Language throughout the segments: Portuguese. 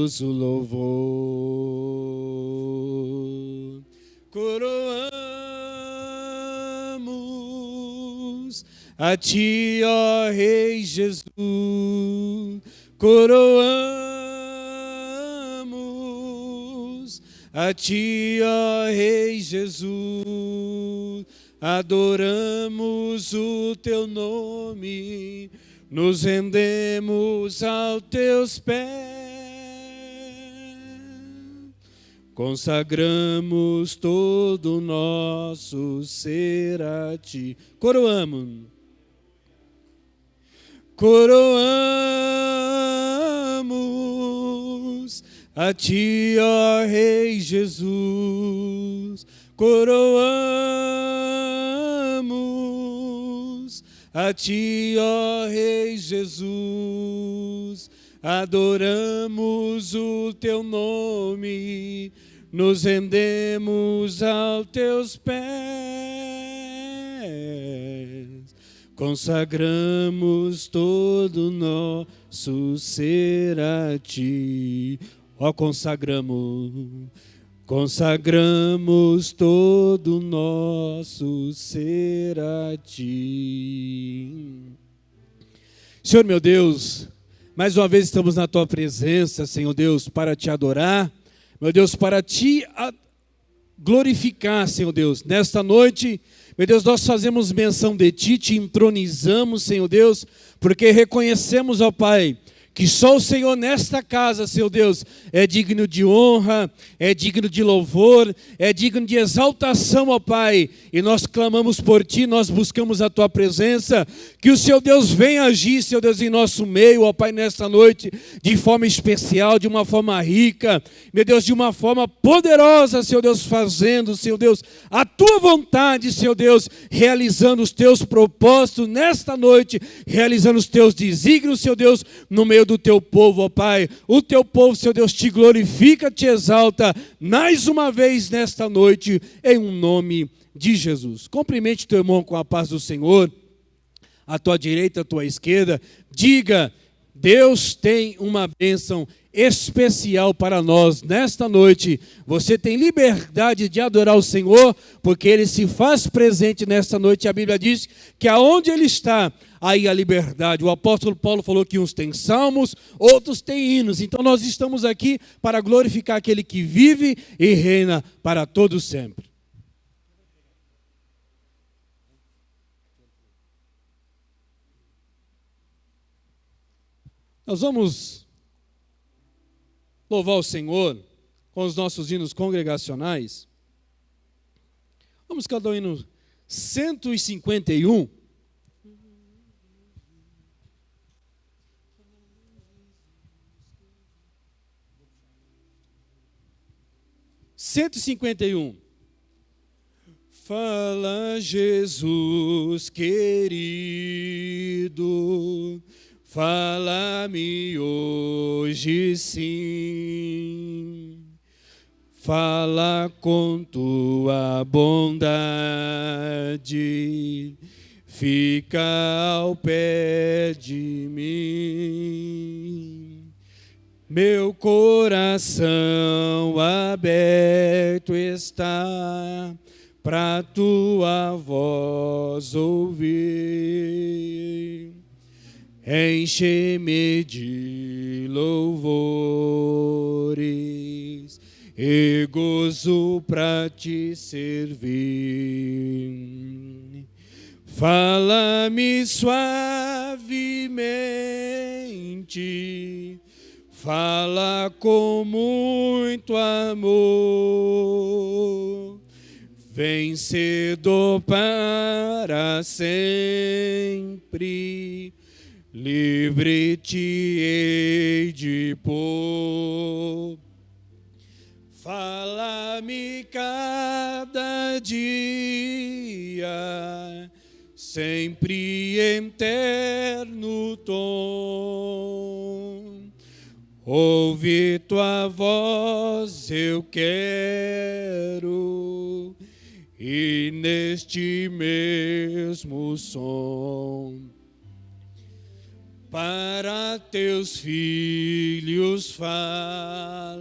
cantamos o louvor. Coroamos a ti, ó Rei Jesus. Coroamos a ti, ó Rei Jesus. Adoramos o teu nome, nos rendemos aos teus pés, consagramos todo o nosso ser a ti. Coroamos a ti, ó Rei Jesus. Coroamos a ti, ó Rei Jesus. Adoramos o teu nome, nos rendemos aos teus pés, consagramos todo o nosso ser a ti. Ó, consagramos todo o nosso ser a ti. Senhor meu Deus, mais uma vez estamos na tua presença, Senhor Deus, para te adorar, meu Deus, para te glorificar, Senhor Deus. Nesta noite, meu Deus, nós fazemos menção de ti, te entronizamos, Senhor Deus, porque reconhecemos, ó Pai, que só o Senhor nesta casa, Senhor Deus, é digno de honra, é digno de louvor, é digno de exaltação, ó Pai. E nós clamamos por Ti, nós buscamos a Tua presença, que o Senhor Deus venha agir, Senhor Deus, em nosso meio, ó Pai, nesta noite, de forma especial, de uma forma rica, meu Deus, de uma forma poderosa, Senhor Deus, fazendo, Senhor Deus, a Tua vontade, Senhor Deus, realizando os Teus propósitos nesta noite, realizando os Teus desígnios, Senhor Deus, no meio do teu povo, ó Pai. O teu povo, Senhor Deus, te glorifica, te exalta, mais uma vez nesta noite, em um nome de Jesus. Cumprimente teu irmão com a paz do Senhor, à tua direita, à tua esquerda. Diga: Deus tem uma bênção especial para nós nesta noite. Você tem liberdade de adorar o Senhor, porque Ele se faz presente nesta noite. A Bíblia diz que aonde Ele está, aí a liberdade. O apóstolo Paulo falou que uns têm salmos, outros têm hinos. Então nós estamos aqui para glorificar aquele que vive e reina para todos sempre. Nós vamos louvar o Senhor com os nossos hinos congregacionais. Vamos cantar o hino 151. Fala, Jesus querido, fala-me hoje sim, fala com tua bondade, fica ao pé de mim. Meu coração aberto está pra tua voz ouvir. Enche-me de louvores e gozo pra te servir. Fala-me suavemente, fala com muito amor, vencedor para sempre, livre te hei de pôr. Fala-me cada dia, sempre em terno tom. Ouve tua voz eu quero, e neste mesmo som para teus filhos fala,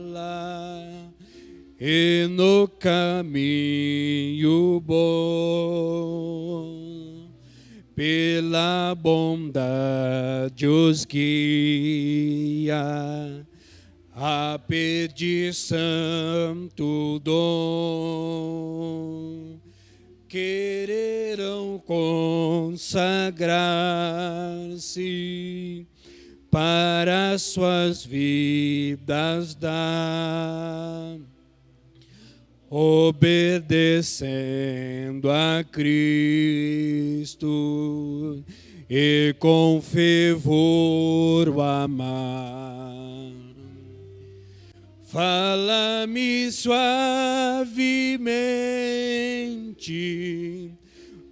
e no caminho bom, pela bondade os guia, a pedir santo dom, quererão consagrar-se para suas vidas dar, obedecendo a Cristo e com fervor o amar. Fala-me suavemente,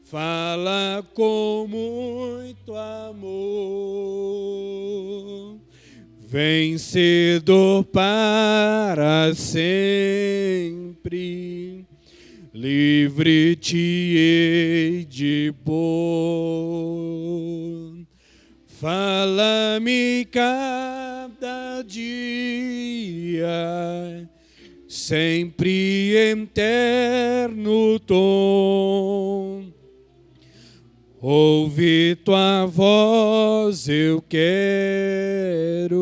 fala com muito amor, vencedor para sempre, livre te hei de pôr. Fala-me cada dia, sempre em terno tom. Ouve tua voz eu quero,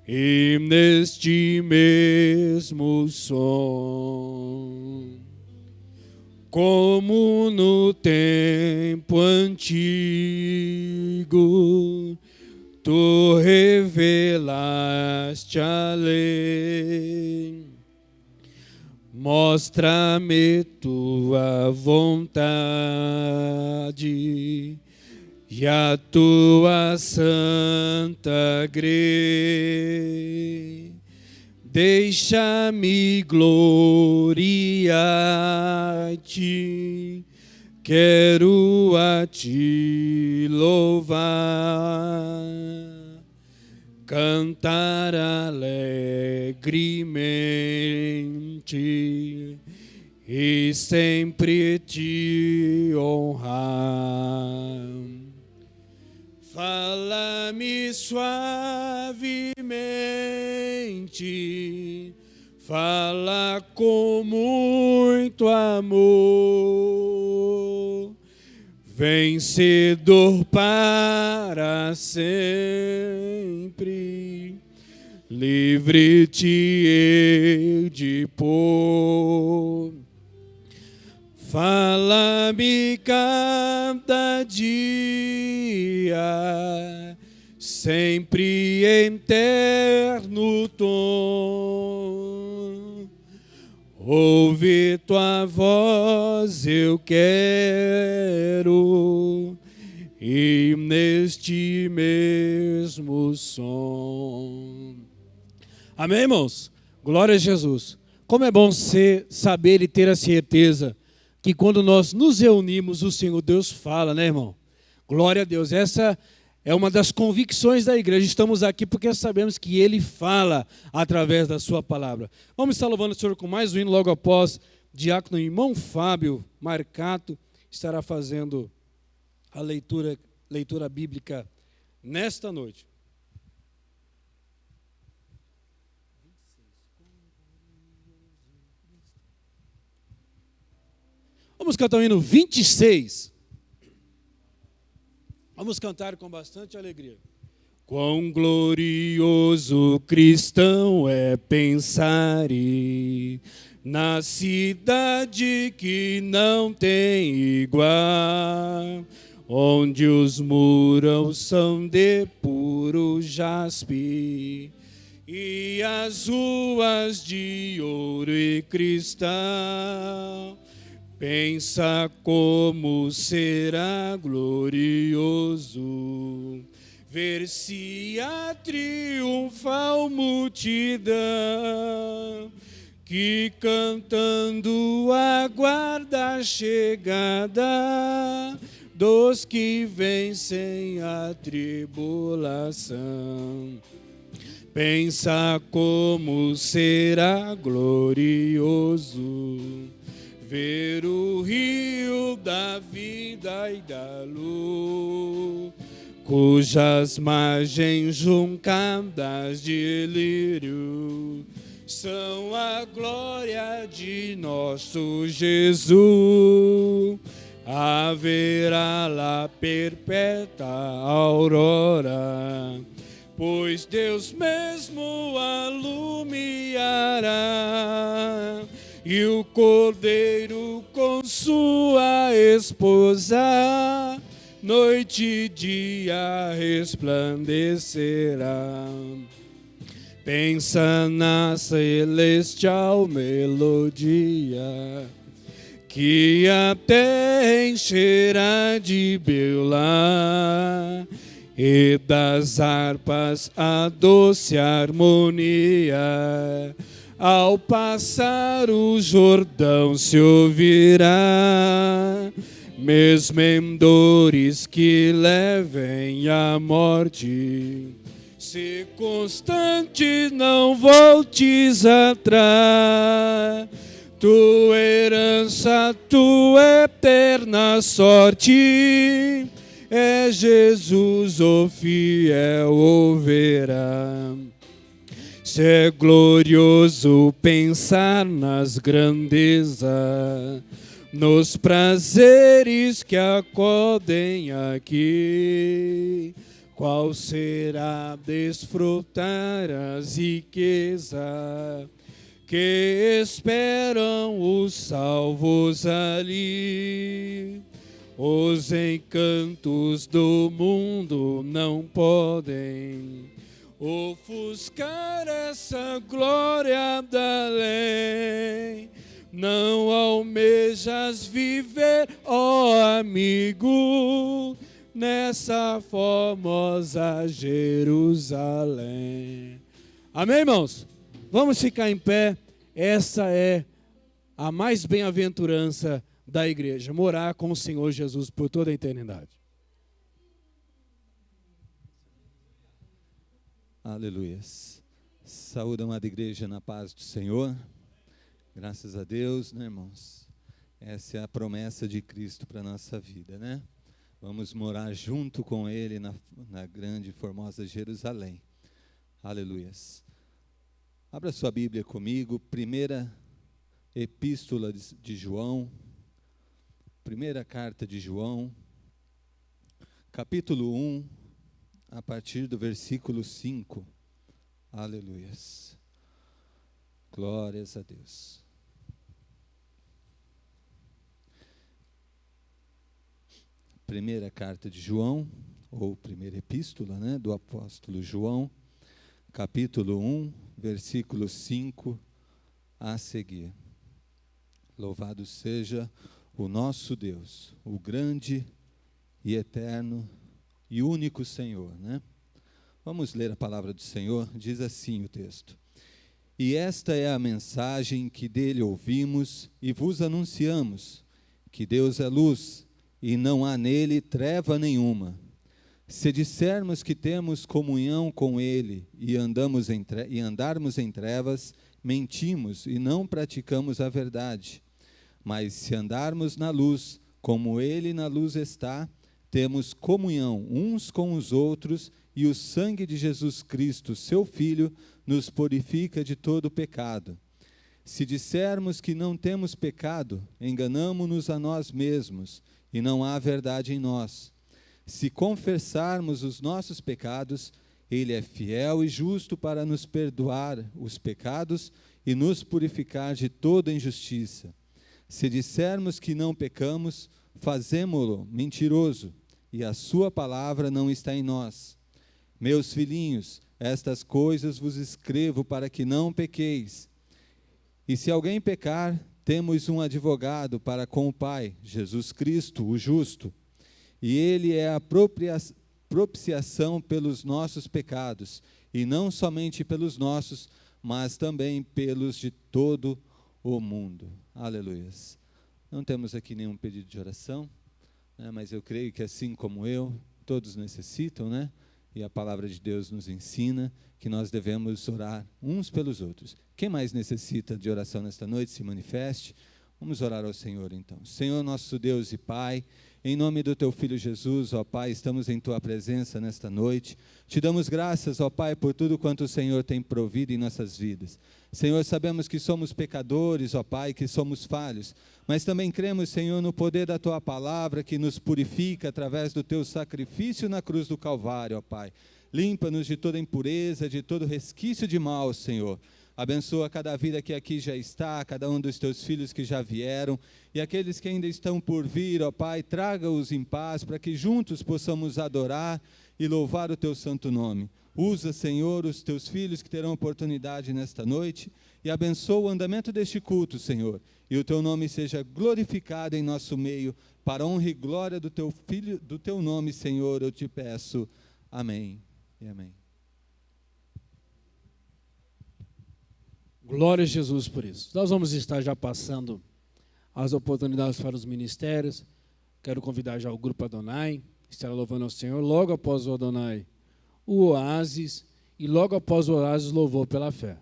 e neste mesmo som, como no tempo antigo, tu revelaste a lei. Mostra-me tua vontade e a tua santa grei. Deixa-me gloriar-te, quero a ti louvar, cantar alegremente e sempre te honrar. Fala-me suavemente, fala com muito amor, vencedor para sempre, livre te hei de pôr. Fala-me cada dia, sempre em terno tom. Ouve tua voz eu quero, e neste mesmo som. Amém, irmãos? Glória a Jesus. Como é bom saber e ter a certeza que quando nós nos reunimos, o Senhor Deus fala, né, irmão? Glória a Deus. Essa é uma das convicções da igreja. Estamos aqui porque sabemos que Ele fala através da sua palavra. Vamos estar louvando o Senhor com mais um hino logo após diácono irmão Fábio Marcato estará fazendo a leitura bíblica nesta noite. Vamos cantar o hino 26. Vamos cantar com bastante alegria. Quão glorioso cristão é pensar na cidade que não tem igual, onde os muros são de puro jaspe e as ruas de ouro e cristal. Pensa como será glorioso ver-se a triunfal multidão que cantando aguarda a chegada dos que vencem a tribulação. Pensa como será glorioso ver o rio da vida e da luz cujas margens juncadas de lírio são a glória de nosso Jesus. Haverá lá perpétua aurora, pois Deus mesmo alumiará, e o Cordeiro com sua esposa, noite e dia resplandecerá. Pensa na celestial melodia, que até encherá de beula, e das harpas a doce harmonia, ao passar o Jordão se ouvirá. Mesmo em dores que levem à morte, se constante não voltes atrás. Tua herança, tua eterna sorte, é Jesus, o fiel ovelha. Se é glorioso pensar nas grandezas, nos prazeres que acodem aqui, qual será desfrutar as riquezas que esperam os salvos ali. Os encantos do mundo não podem ofuscar essa glória da lei. Não almejas viver, ó amigo, nessa formosa Jerusalém. Amém, irmãos? Vamos ficar em pé. Essa é a mais bem-aventurança da igreja, morar com o Senhor Jesus por toda a eternidade. Aleluias. Saúde, amada igreja, na paz do Senhor. Graças a Deus, né, irmãos? Essa é a promessa de Cristo para a nossa vida, né? Vamos morar junto com Ele na grande e formosa Jerusalém. Aleluias. Abra sua Bíblia comigo, primeira epístola de João, primeira carta de João, capítulo 1, a partir do versículo 5. Aleluias. Glórias a Deus. Primeira carta de João, ou primeira epístola, né, do apóstolo João, capítulo 1, versículo 5 a seguir. Louvado seja o nosso Deus, o grande e eterno e único Senhor, né? Vamos ler a palavra do Senhor. Diz assim o texto: E esta é a mensagem que dele ouvimos e vos anunciamos, que Deus é luz, e não há nele treva nenhuma. Se dissermos que temos comunhão com ele e andarmos em trevas, mentimos e não praticamos a verdade. Mas se andarmos na luz, como ele na luz está, temos comunhão uns com os outros, e o sangue de Jesus Cristo, seu Filho, nos purifica de todo pecado. Se dissermos que não temos pecado, enganamo-nos a nós mesmos, e não há verdade em nós. Se confessarmos os nossos pecados, ele é fiel e justo para nos perdoar os pecados e nos purificar de toda injustiça. Se dissermos que não pecamos, fazemo-lo mentiroso, e a sua palavra não está em nós. Meus filhinhos, estas coisas vos escrevo para que não pequeis. E se alguém pecar, temos um advogado para com o Pai, Jesus Cristo, o justo. E ele é a propiciação pelos nossos pecados, e não somente pelos nossos, mas também pelos de todo o mundo. Aleluias. Não temos aqui nenhum pedido de oração, né, mas eu creio que assim como eu, todos necessitam, né? E a palavra de Deus nos ensina que nós devemos orar uns pelos outros. Quem mais necessita de oração nesta noite, se manifeste. Vamos orar ao Senhor então. Senhor nosso Deus e Pai, em nome do Teu Filho Jesus, ó Pai, estamos em Tua presença nesta noite. Te damos graças, ó Pai, por tudo quanto o Senhor tem provido em nossas vidas. Senhor, sabemos que somos pecadores, ó Pai, que somos falhos, mas também cremos, Senhor, no poder da Tua palavra que nos purifica através do Teu sacrifício na cruz do Calvário, ó Pai. Limpa-nos de toda impureza, de todo resquício de mal, Senhor. Abençoa cada vida que aqui já está, cada um dos Teus filhos que já vieram, e aqueles que ainda estão por vir, ó Pai, traga-os em paz, para que juntos possamos adorar e louvar o Teu santo nome. Usa, Senhor, os Teus filhos que terão oportunidade nesta noite, e abençoa o andamento deste culto, Senhor, e o Teu nome seja glorificado em nosso meio, para a honra e glória do Teu Filho, do Teu nome, Senhor, eu te peço. Amém e amém. Glória a Jesus por isso. Nós vamos estar já passando as oportunidades para os ministérios. Quero convidar já o grupo Adonai, estará louvando ao Senhor. Logo após o Adonai, o Oásis, e logo após o Oásis, louvor pela fé.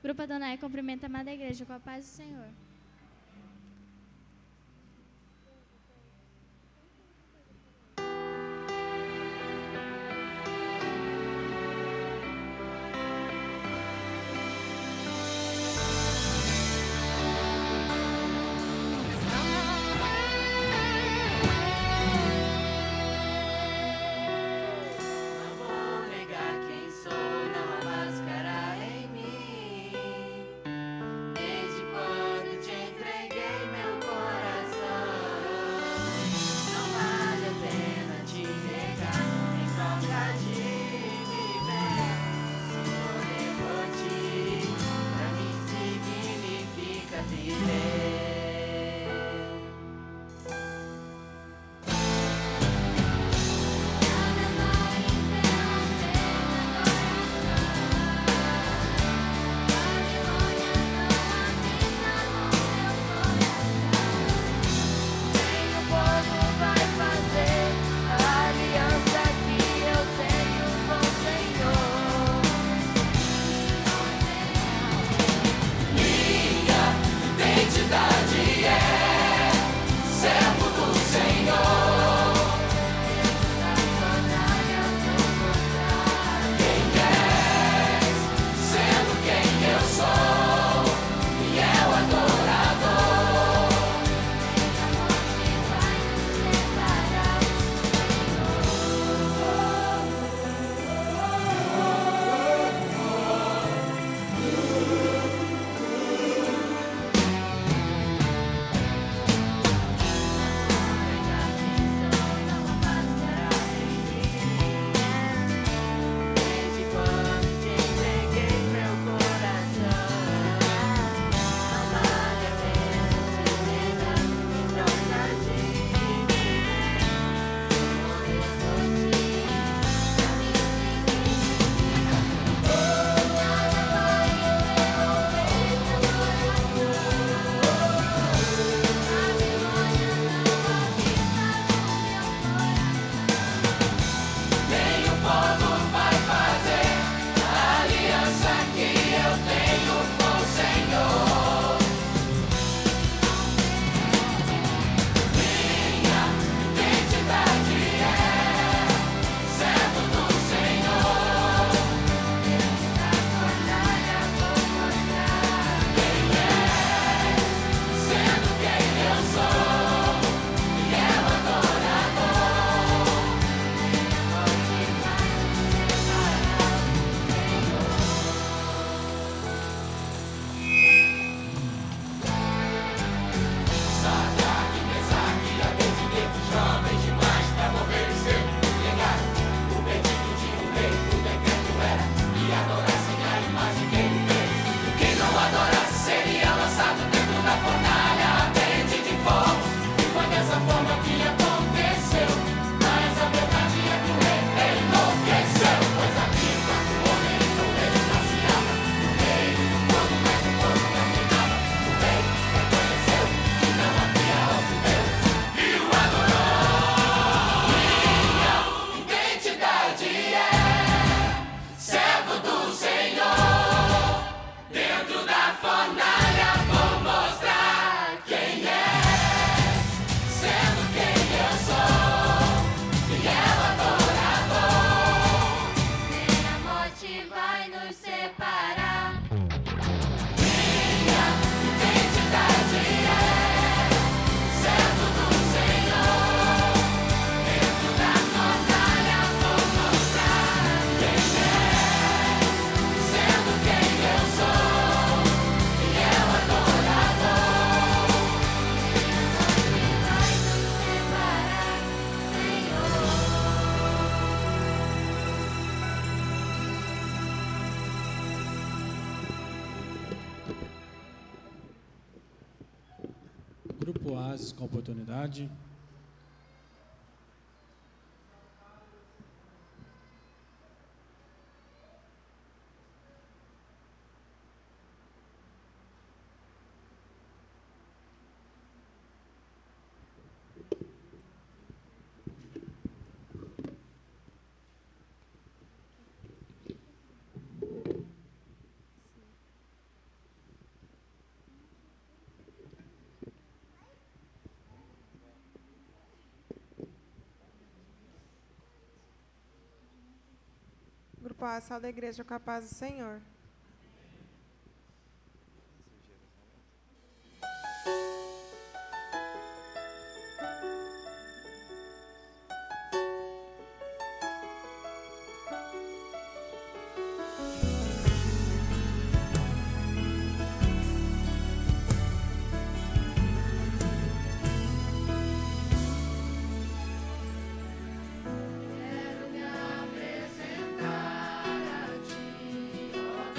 Grupo Adonai cumprimenta a amada igreja com a paz do Senhor. Desde quando graças com a oportunidade. Grupo A, sal da igreja com a paz do Senhor. Quero me apresentar a ti, ó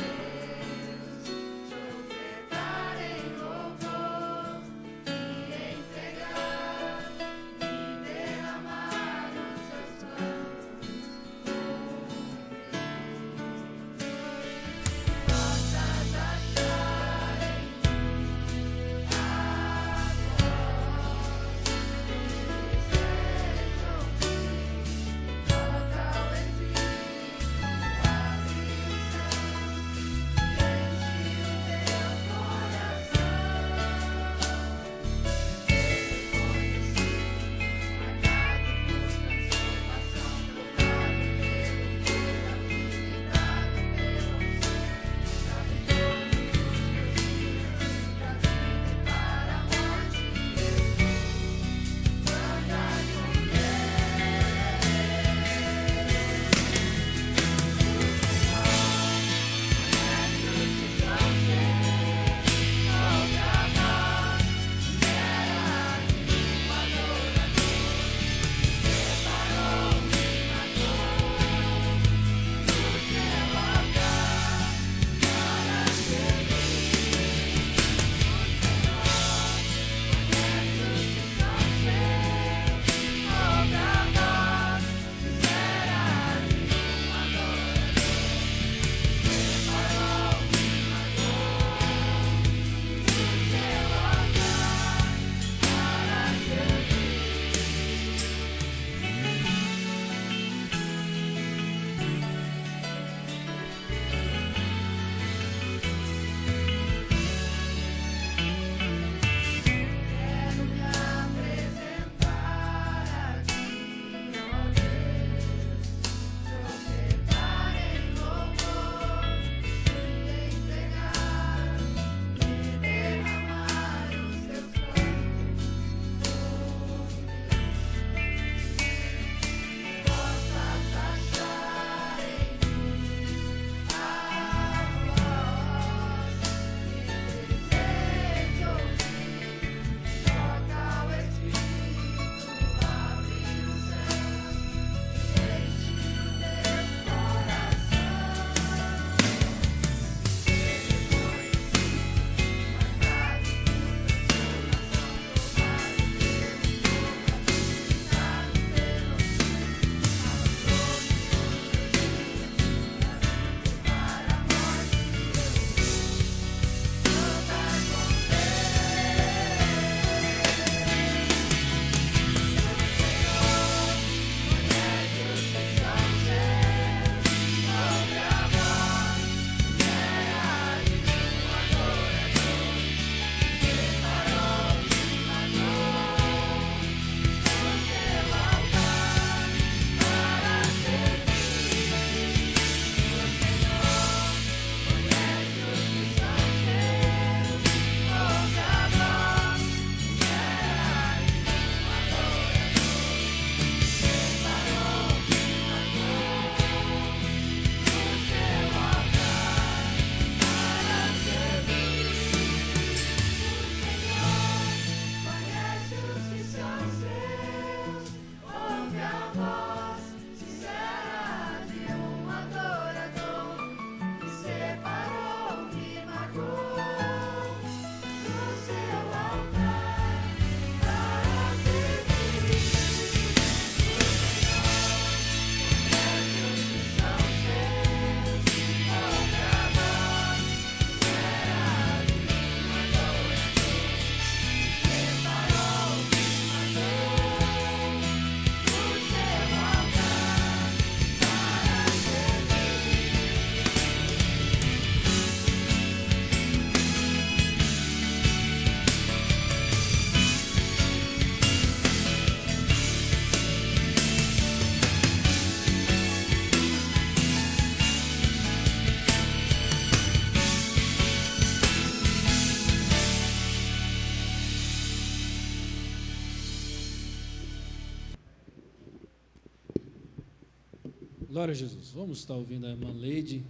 Glória a Jesus. Vamos estar ouvindo a irmã Leide,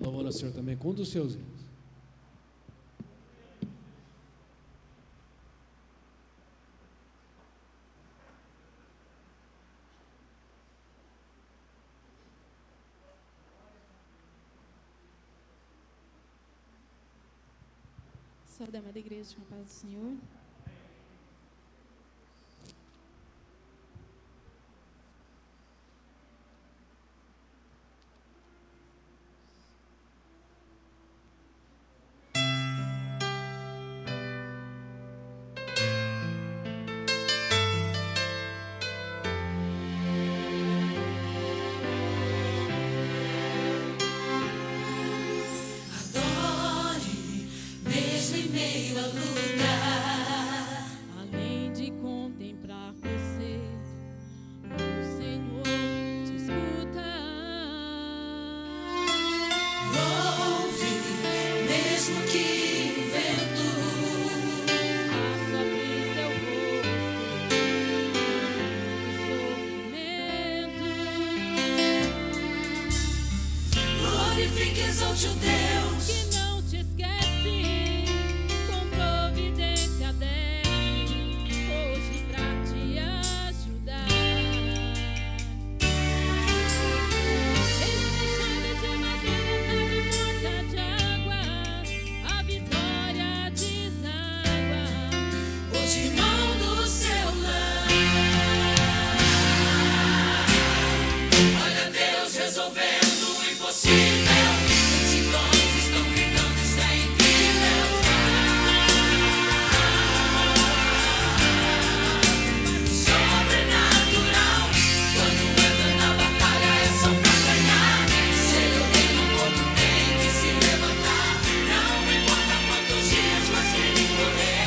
louvando ao Senhor também com um dos seus hinos. Saúde, amada igreja, com a paz do Senhor. Além de contemplar você, o Senhor te escuta. Ouve, mesmo que o vento Sobre seu rosto, sofrimento. glorifique, exalte o Deus Que não te esquece, com providência desce, hoje pra te ajudar. Ele tem chave de madeira, abre porta de água, a vitória deságua. o timão do seu lar. Olha Deus resolvendo o impossível. Multidões estão gritando, isso é incrível. Sobrenatural. Quando entra na batalha é só pra ganhar. Se ele ordena, o povo tem que se levantar. Não importa quantos dias mas querem correr.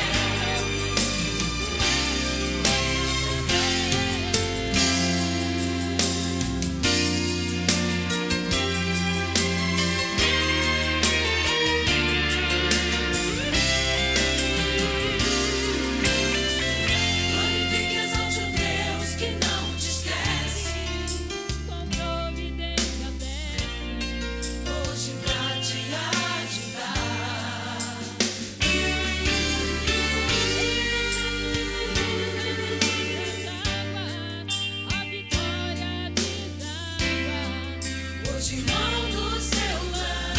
Glorifique, exalte o Deus que não te esquece. Com providência desce, Hoje pra te ajudar. a vitória deságua. O timão do seu lar.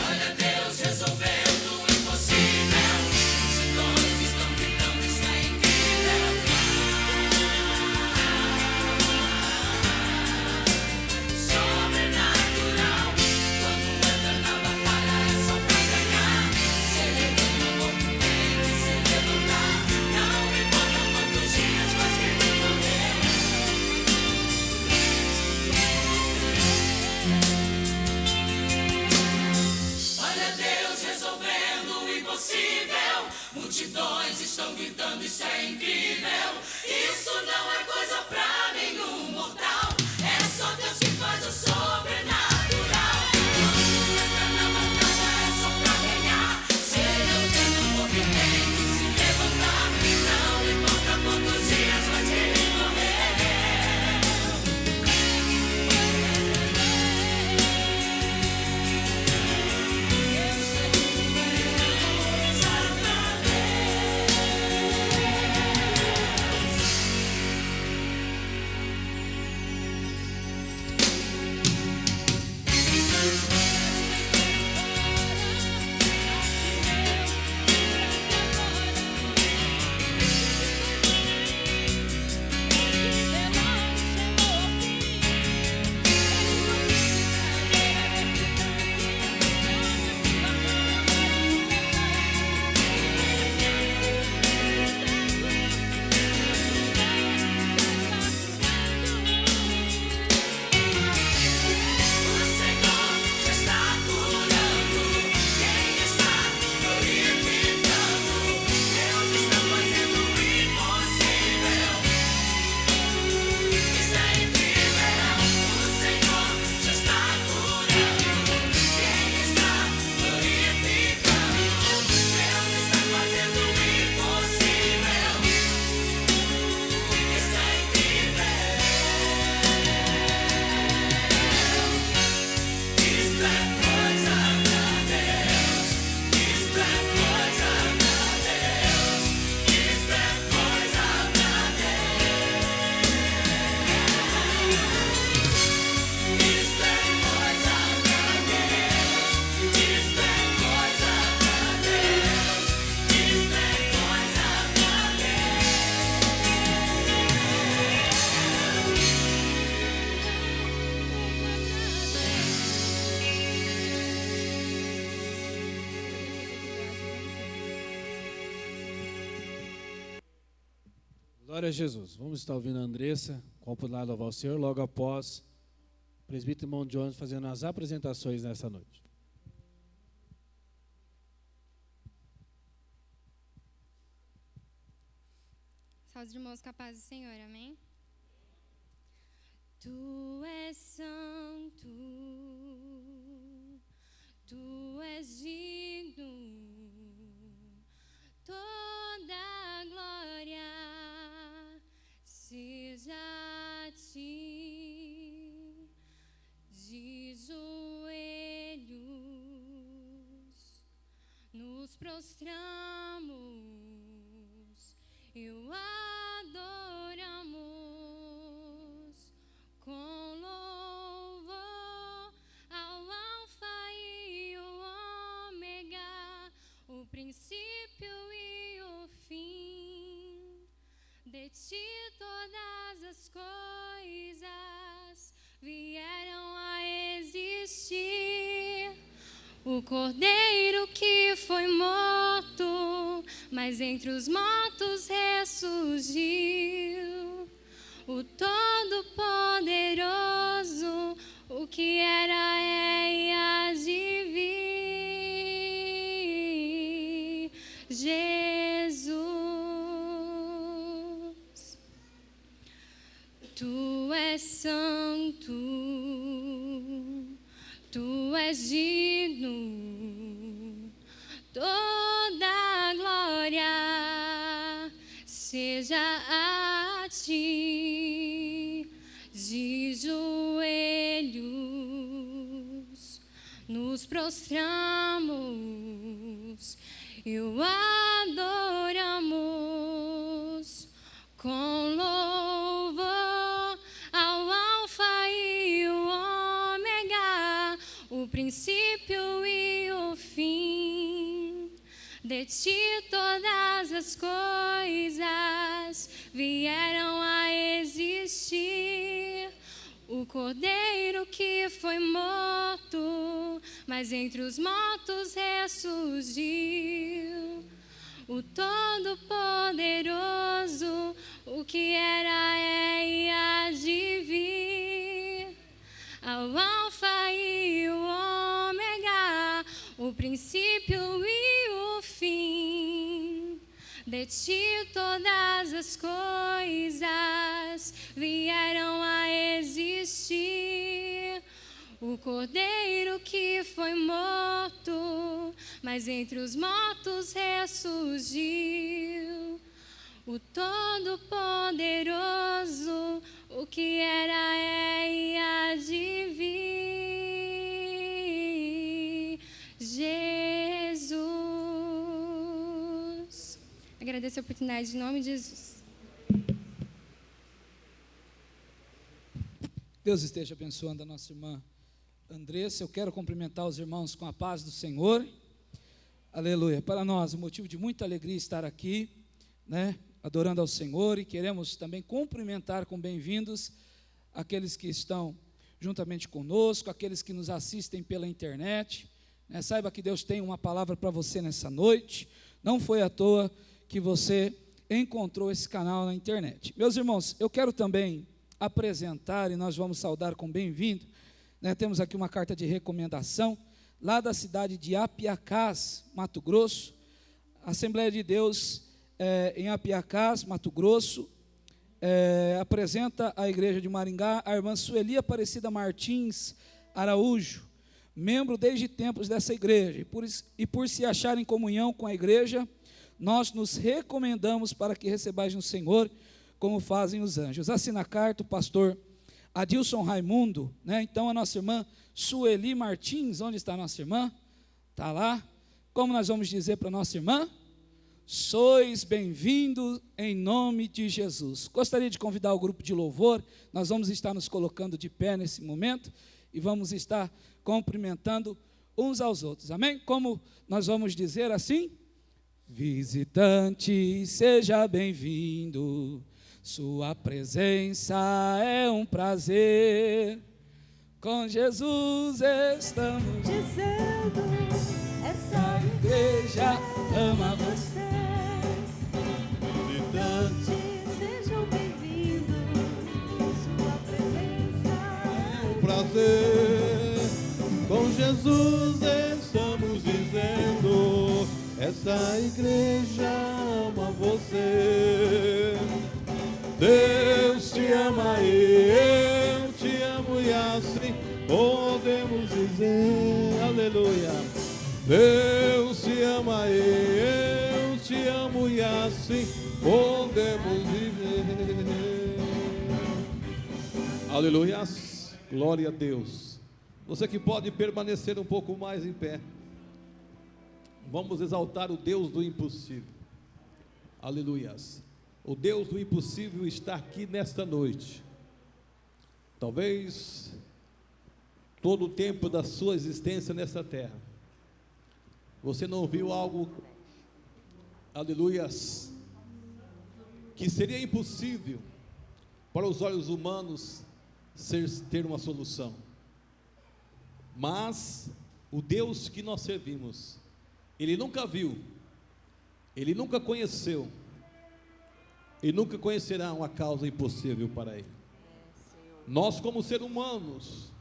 Olha Deus resolvendo o impossível. Multidões estão gritando, isso é incrível. Sobrenatural. Quando entra na batalha é só pra ganhar. Se ele ordena, o povo tem que se levantar. Não importa quantos dias mas querem correr. Olha Deus resolvendo o impossível. Multidões estão gritando, isso é incrível. Isso não é coisa pra nenhum mortal. É só Deus que faz o sobrenatural. Quando entra na batalha é só pra ganhar. Se ele ordena, o povo tem que se levantar. Não importa quantos dias vai querer morrer. Eu sei que Deus vai fazer. Glória a Jesus. Vamos estar ouvindo a Andressa, compilado ao Senhor, logo após o presbítero irmão Jones fazendo as apresentações nessa noite. Saúde, irmãos, capazes do Senhor, amém? Tu és santo, tu és digno, toda glória seja a ti, de joelhos nos prostramos e o adoramos com louvor ao Alfa e o Ômega, o princípio e o fim. De ti todas as coisas vieram a existir. O Cordeiro que foi morto, mas entre os mortos ressurgiu. O Todo-Poderoso, o que era, é e há de vir. Jesus, tu és santo, tu és digno, toda glória seja a ti, de joelhos nos prostramos e o adoramos com louvor ao Alfa e o Ômega, o princípio e o fim. De ti todas as coisas vieram a existir. O Cordeiro que foi morto, mas entre os mortos ressurgiu. O Todo-Poderoso, o que era, é e há de vir. Ao Alfa e o Ômega, o princípio e o fim. De ti todas as coisas vieram a existir. O Cordeiro que foi morto, mas entre os mortos ressurgiu. O Todo-Poderoso, o que era, é e há de vir. Jesus. Agradeço a oportunidade em nome de Jesus. Deus esteja abençoando a nossa irmã Andressa. Eu quero cumprimentar os irmãos com a paz do Senhor. Aleluia. Para nós, um motivo de muita alegria estar aqui, né, adorando ao Senhor, e queremos também cumprimentar com bem-vindos aqueles que estão juntamente conosco, aqueles que nos assistem pela internet, né. Saiba que Deus tem uma palavra para você nessa noite. Não foi à toa que você encontrou esse canal na internet. Meus irmãos, eu quero também apresentar, e nós vamos saudar com bem-vindo, né, temos aqui uma carta de recomendação, lá da cidade de Apiacás, Mato Grosso, Assembleia de Deus em Apiacás, Mato Grosso, apresenta à igreja de Maringá a irmã Sueli Aparecida Martins Araújo, membro desde tempos dessa igreja, e por se achar em comunhão com a igreja, nós nos recomendamos para que recebais no Senhor, como fazem os anjos. Assina a carta o pastor Adilson Raimundo, né? Então a nossa irmã Sueli Martins, onde está a nossa irmã? Está lá. Como nós vamos dizer para a nossa irmã? Sois bem-vindos em nome de Jesus. Gostaria de convidar o grupo de louvor, nós vamos estar nos colocando de pé nesse momento, e vamos estar cumprimentando uns aos outros, amém? Como nós vamos dizer assim? Visitante, seja bem-vindo, sua presença é um prazer, com Jesus estamos dizendo, essa igreja ama você. Visitante, prazer. Com Jesus estamos dizendo, essa igreja ama você. Deus te ama e eu te amo, e assim podemos dizer, aleluia. Deus te ama e eu te amo, e assim podemos viver. Aleluia, glória a Deus. Você que pode permanecer um pouco mais em pé. Vamos exaltar o Deus do impossível. Aleluias. O Deus do impossível está aqui nesta noite. Talvez todo o tempo da sua existência nessa terra, você não viu algo, aleluias, que seria impossível para os olhos humanos ter uma solução. Mas o Deus que nós servimos, Ele nunca viu, Ele nunca conheceu, e nunca conhecerá uma causa impossível para Ele. Nós como seres humanos,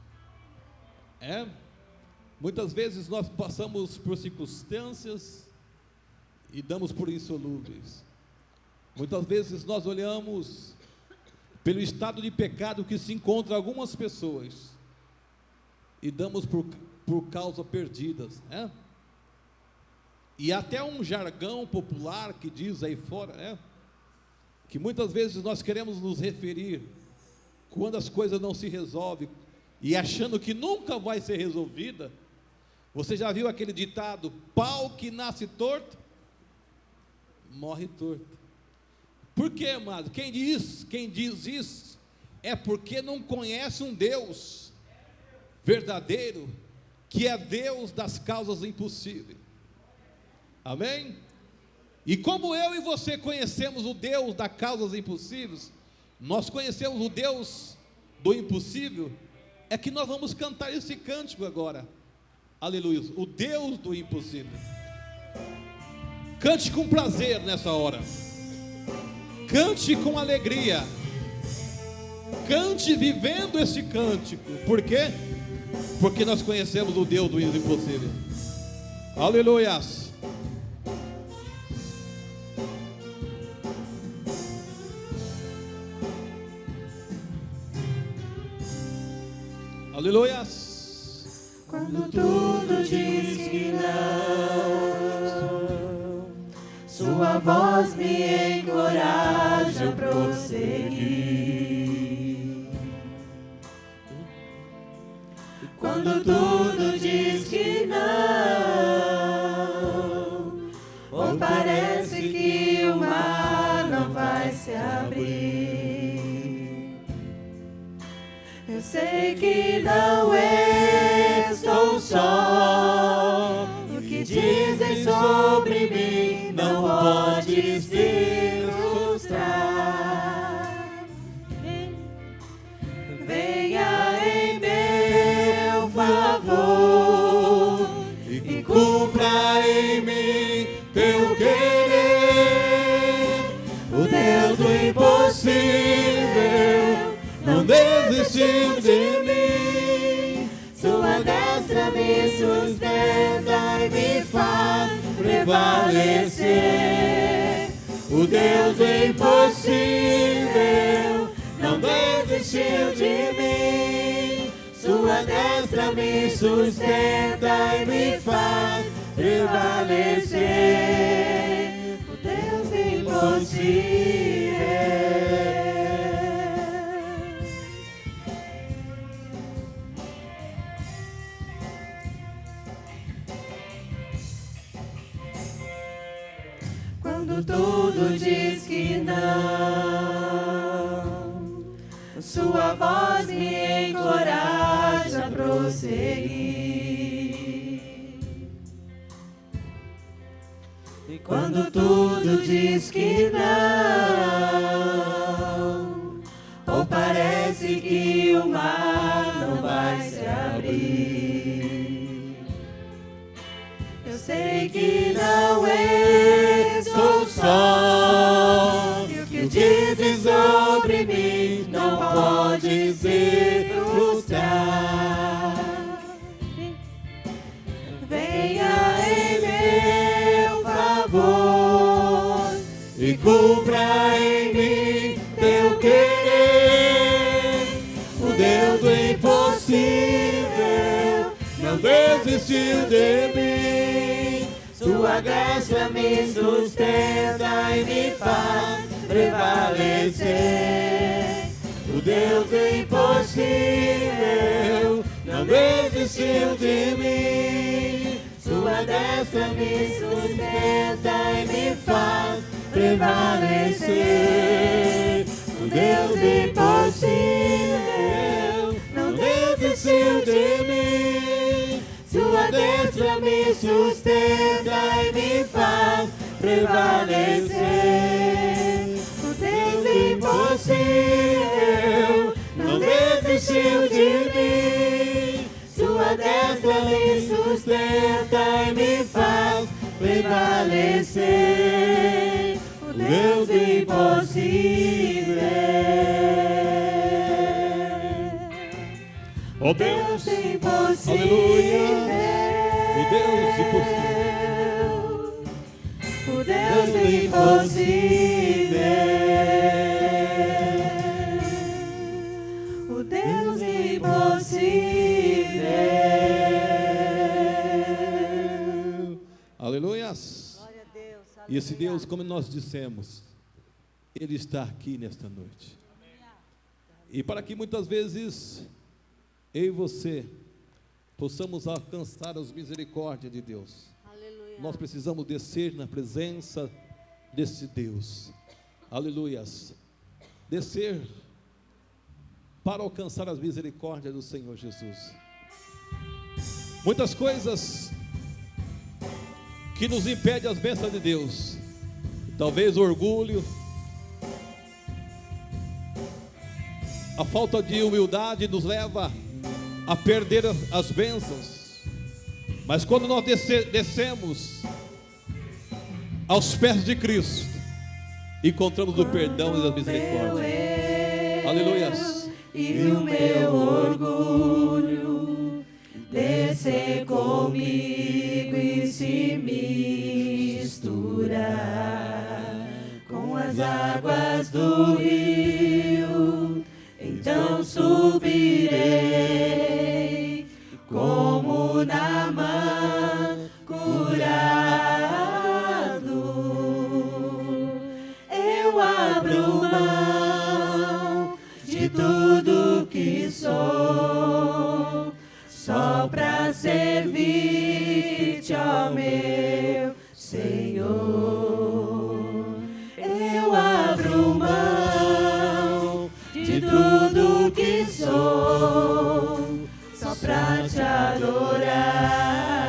muitas vezes nós passamos por circunstâncias e damos por insolúveis. Muitas vezes nós olhamos pelo estado de pecado que se encontra algumas pessoas e damos por causa perdidas, E até um jargão popular que diz aí fora, que muitas vezes nós queremos nos referir quando as coisas não se resolvem e achando que nunca vai ser resolvida. Você já viu aquele ditado, pau que nasce torto, morre torto? Por quê, amado? Quem diz isso é porque não conhece um Deus verdadeiro, que é Deus das causas impossíveis. Amém? E como eu e você conhecemos o Deus das causas impossíveis, nós conhecemos o Deus do impossível, é que nós vamos cantar esse cântico agora. Aleluia, o Deus do impossível. Cante com prazer nessa hora. Cante com alegria. Cante vivendo esse cântico. Por quê? Porque nós conhecemos o Deus do impossível. Aleluia. Aleluia. Quando tudo diz que não, sua voz me encoraja a prosseguir. Quando tudo diz que não, ou parece que o mar não vai se abrir, eu sei que não estou só. O que dizem sobre mim não pode se frustrar. Venha em meu favor e cumpra em mim teu querer. O Deus do impossível não desistiu de mim. Sua destra me sustenta e me faz prevalecer. O Deus do impossível não desistiu de mim. Sua destra me sustenta e me faz prevalecer. O Deus do impossível. Quando tudo diz que não, sua voz me encoraja a prosseguir. E quando tudo diz que não, ou parece que o mar não vai se abrir, eu sei que não estou só. E o que dizem sobre mim não pode se frustrar. Sua graça me sustenta e me faz prevalecer. O Deus impossível não desistiu de mim. Sua graça me sustenta e me faz prevalecer. O Deus impossível não desistiu de mim. Sua destra me sustenta e me faz prevalecer. O Deus impossível não desistiu de mim. Sua destra me sustenta e me faz prevalecer. O Deus impossível. Ó Deus, Impossível. aleluia, o Deus impossível. O Deus impossível. O Deus impossível. Aleluias. E esse Deus, como nós dissemos, Ele está aqui nesta noite. E para que muitas vezes eu e você possamos alcançar as misericórdias de Deus, nós precisamos descer na presença desse Deus. Aleluias. Descer para alcançar as misericórdias do Senhor Jesus. Muitas coisas que nos impedem as bênçãos de Deus. Talvez o orgulho, a falta de humildade nos leva a perder as bênçãos. Mas quando nós descemos aos pés de Cristo, encontramos o perdão e a misericórdia. Aleluias. E o meu orgulho descer comigo e se misturar com as águas do rio, então subirei como Naamã curado. Eu abro mão de tudo que sou, só pra servir-te, ó meu Senhor. Eu abro mão de tudo que sou, só pra te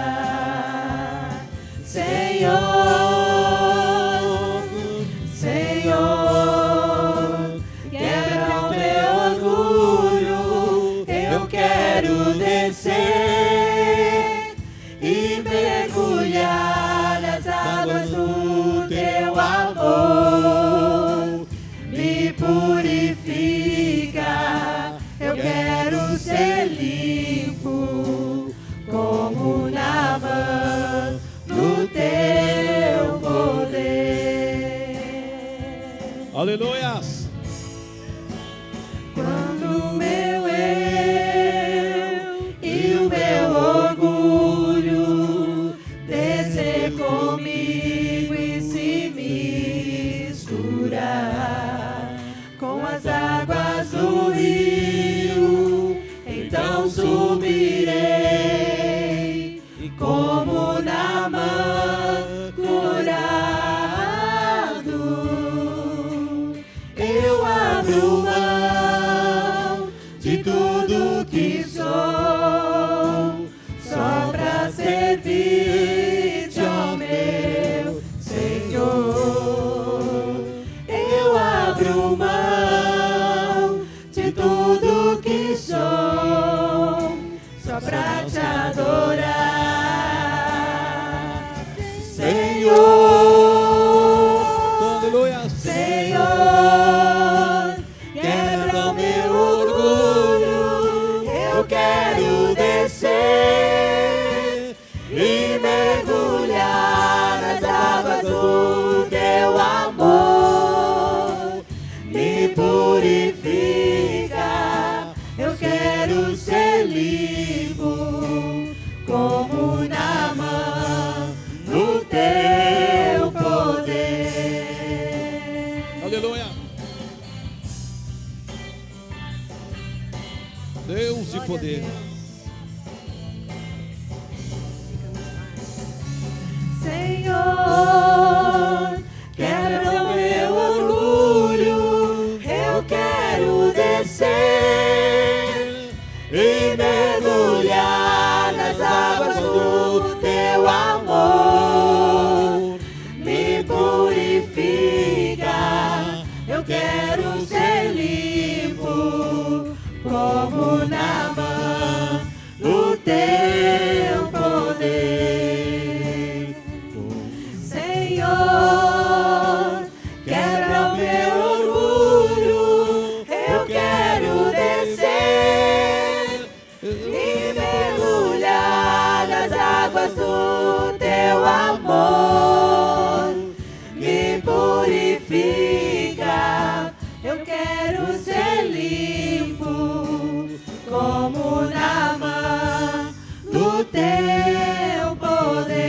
adorar, Senhor, Senhor. Quebra o meu orgulho, eu quero descer e mergulhar nas águas do teu amor. Me purifica, eu quero ser limpo como Naamã no teu poder. Aleluias. Quando o meu eu e o meu orgulho descer comigo e se misturar com as águas do rio, então subirei como Naamã curado. Eu abro mão de tudo que sou, só pra servir-te, ó meu Senhor. Eu abro mão de tudo que sou, só pra te adorar, Senhor. Aleluia. Senhor, quebra o meu orgulho, eu quero descer e mergulhar nas águas do teu amor. Me purifica, eu quero ser limpo como Naamã no teu Deus de poder. Senhor, quebra o meu orgulho, eu quero descer e mergulhar nas águas do teu amor. Me purifica, eu quero ser limpo como na mão do teu poder. Senhor, quebra o meu orgulho, eu quero descer e mergulhar nas águas do teu amor. Me purifica, eu quero ser limpo como na mão do teu poder,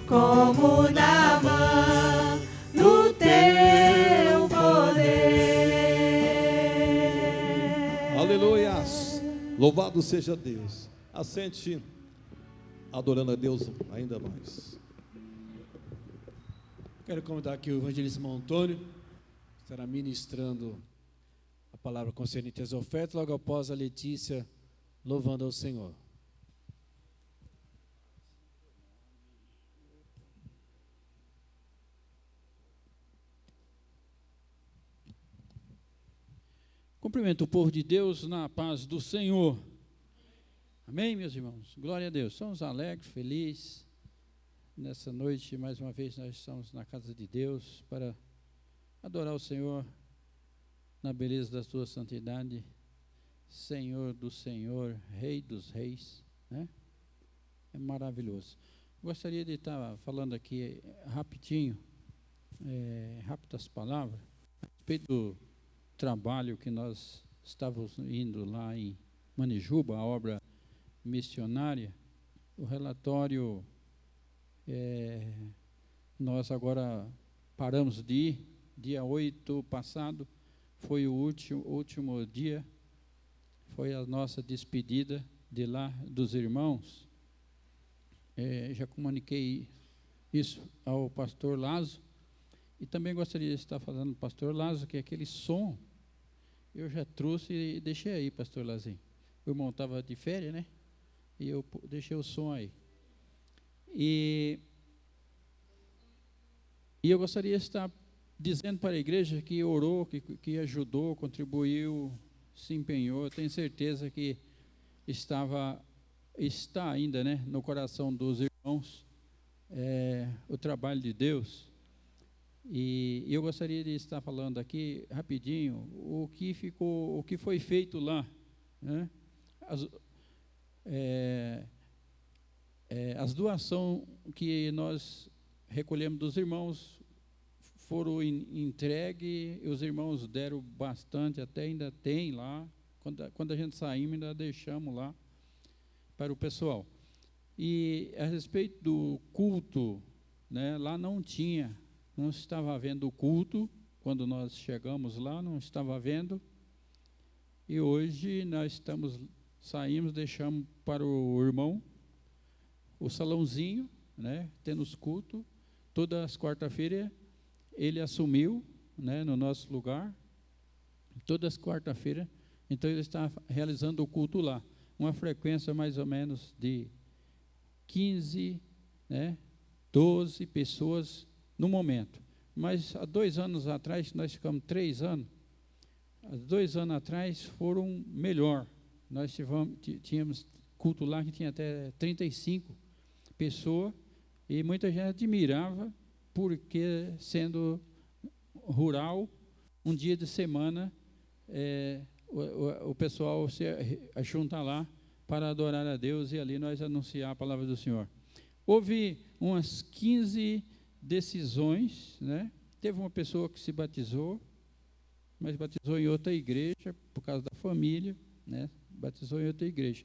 como na mão do teu poder. Aleluias! Louvado seja Deus. Assente, adorando a Deus ainda mais. Quero convidar aqui o evangelista irmão Antônio, que estará ministrando a palavra concernente às ofertas, logo após a Letícia louvando ao Senhor. Cumprimento o povo de Deus na paz do Senhor. Amém, meus irmãos? Glória a Deus. Somos alegres, felizes. Nessa noite, mais uma vez, nós estamos na casa de Deus para adorar o Senhor na beleza da sua santidade, Senhor do Senhor, Rei dos Reis, né? É maravilhoso. Gostaria de estar falando aqui rapidinho, rápidas palavras, a respeito do trabalho que nós estávamos indo lá em Manijuba, a obra missionária. O relatório, nós agora paramos de ir, dia 8 passado, foi o último dia, foi a nossa despedida de lá dos irmãos. Já comuniquei isso ao pastor Lázaro, e também gostaria de estar falando do pastor Lázaro, que aquele som, eu já trouxe e deixei aí, pastor Lazinho. O irmão estava de férias, né? E eu deixei o som aí. E eu gostaria de estar dizendo para a igreja que orou, que ajudou, contribuiu, se empenhou. Eu tenho certeza que está ainda, né, no coração dos irmãos o trabalho de Deus. E eu gostaria de estar falando aqui rapidinho o que foi feito lá, né? As doações que nós recolhemos dos irmãos foram entregues, e os irmãos deram bastante, até ainda tem lá, quando a gente saímos, ainda deixamos lá para o pessoal. E a respeito do culto, né, lá não estava havendo o culto, quando nós chegamos lá, não estava havendo, e hoje nós saímos, deixamos para o irmão o salãozinho, né, tendo os cultos, todas as quarta-feiras ele assumiu, né, no nosso lugar, todas as quarta-feiras, então ele está realizando o culto lá, uma frequência mais ou menos de 15, né, 12 pessoas no momento. Mas há 2 anos atrás, nós ficamos 3 anos, há 2 anos atrás foram melhor. Nós tínhamos culto lá que tinha até 35 pessoas, e muita gente admirava, porque sendo rural, um dia de semana, o pessoal se junta lá para adorar a Deus, e ali nós anunciar a palavra do Senhor. Houve umas 15 decisões, né? Teve uma pessoa que se batizou, mas batizou em outra igreja, por causa da família, né? Batizou em outra igreja.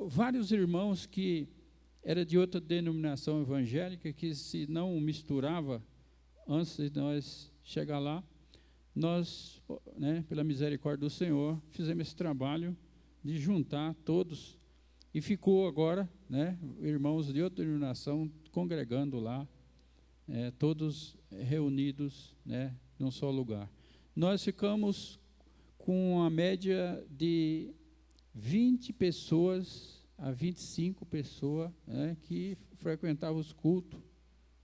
Vários irmãos que eram de outra denominação evangélica, que se não misturava, antes de nós chegar lá, nós, né, pela misericórdia do Senhor, fizemos esse trabalho de juntar todos, e ficou agora, né, irmãos de outra denominação congregando lá, todos reunidos, né, num só lugar. Nós ficamos com a média de 20 pessoas a 25 pessoas, né, que frequentavam os cultos,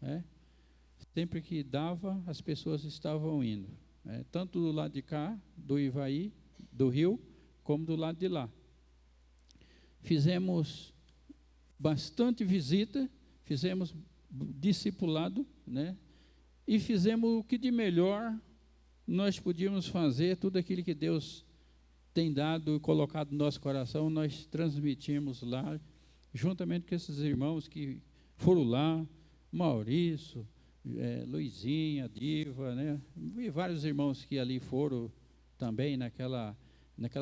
né. Sempre que dava, as pessoas estavam indo, né, tanto do lado de cá, do Ivaí, do Rio, como do lado de lá. Fizemos bastante visita, fizemos discipulado, né, e fizemos o que de melhor nós podíamos fazer, tudo aquilo que Deus tem dado e colocado no nosso coração, nós transmitimos lá, juntamente com esses irmãos que foram lá, Maurício, Luizinha, Diva, né, e vários irmãos que ali foram também naquela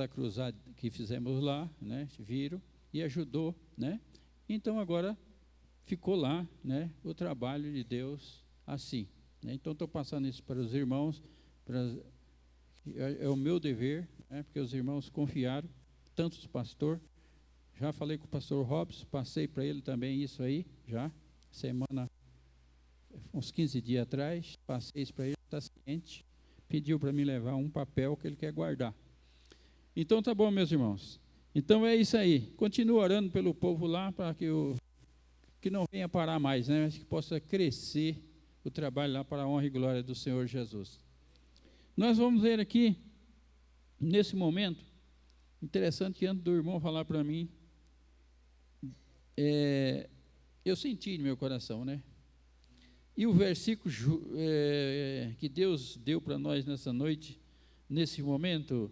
cruzada que fizemos lá, né, viram e ajudou, né. Então agora ficou lá, né, o trabalho de Deus assim, né. Então estou passando isso para os irmãos, é o meu dever, né, porque os irmãos confiaram, tanto os pastores, já falei com o pastor Robson, passei para ele também isso aí, já, semana, uns 15 dias atrás, passei isso para ele, está ciente, pediu para mim levar um papel que ele quer guardar. Então tá bom, meus irmãos. Então é isso aí. Continuo orando pelo povo lá, para que não venha parar mais, né, mas que possa crescer o trabalho lá para a honra e glória do Senhor Jesus. Nós vamos ver aqui, nesse momento, interessante que antes do irmão falar para mim, eu senti no meu coração, né? E o versículo que Deus deu para nós nessa noite, nesse momento,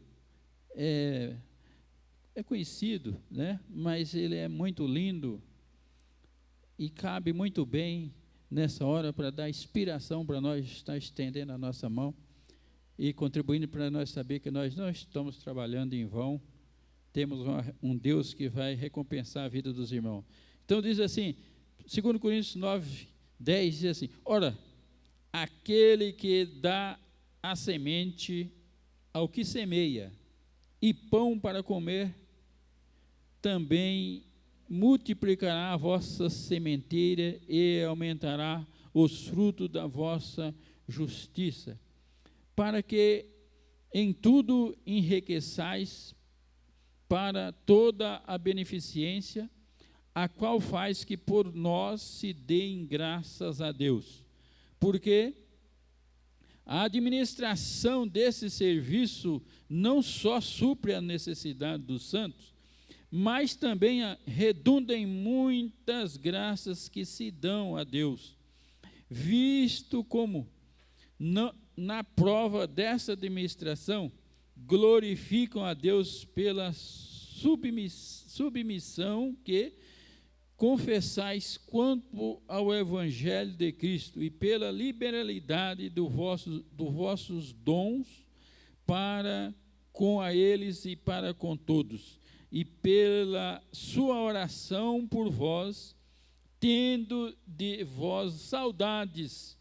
é conhecido, né? Mas ele é muito lindo e cabe muito bem nessa hora para dar inspiração para nós estar estendendo a nossa mão e contribuindo para nós saber que nós não estamos trabalhando em vão, temos um Deus que vai recompensar a vida dos irmãos. Então diz assim, 2 Coríntios 9, 10, diz assim, ora, aquele que dá a semente ao que semeia e pão para comer, também multiplicará a vossa sementeira e aumentará os frutos da vossa justiça, para que em tudo enriqueçais para toda a beneficência, a qual faz que por nós se deem graças a Deus. Porque a administração desse serviço não só supre a necessidade dos santos, mas também redunda em muitas graças que se dão a Deus, visto como na prova dessa administração glorificam a Deus pela submissão que confessais quanto ao Evangelho de Cristo e pela liberalidade dos vossos dons para com a eles e para com todos, e pela sua oração por vós, tendo de vós saudades,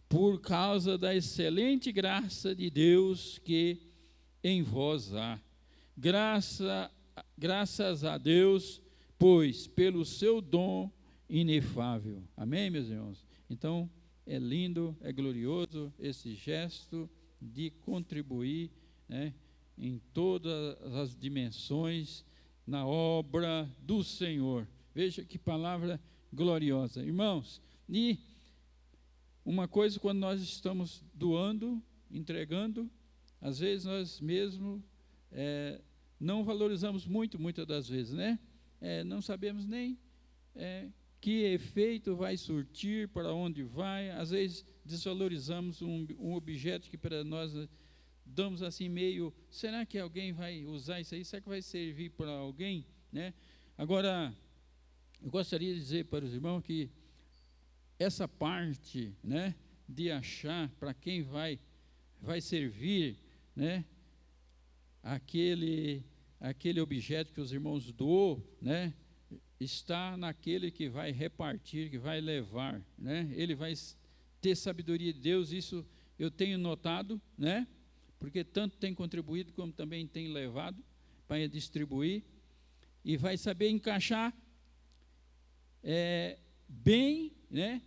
por causa da excelente graça de Deus que em vós há. Graças a Deus, pois pelo seu dom inefável. Amém, meus irmãos? Então, é lindo, é glorioso esse gesto de contribuir, né, em todas as dimensões na obra do Senhor. Veja que palavra gloriosa. Irmãos, e uma coisa, quando nós estamos doando, entregando, às vezes nós mesmos não valorizamos muitas das vezes, né? Não sabemos nem que efeito vai surtir, para onde vai. Às vezes desvalorizamos um objeto que para nós damos assim meio, será que alguém vai usar isso aí? Será que vai servir para alguém, né? Agora, eu gostaria de dizer para os irmãos que essa parte, né, de achar para quem vai servir, né, aquele objeto que os irmãos doou, né, está naquele que vai repartir, que vai levar, né? Ele vai ter sabedoria de Deus, isso eu tenho notado, né? porque tanto tem contribuído como também tem levado para distribuir, e vai saber encaixar bem, né,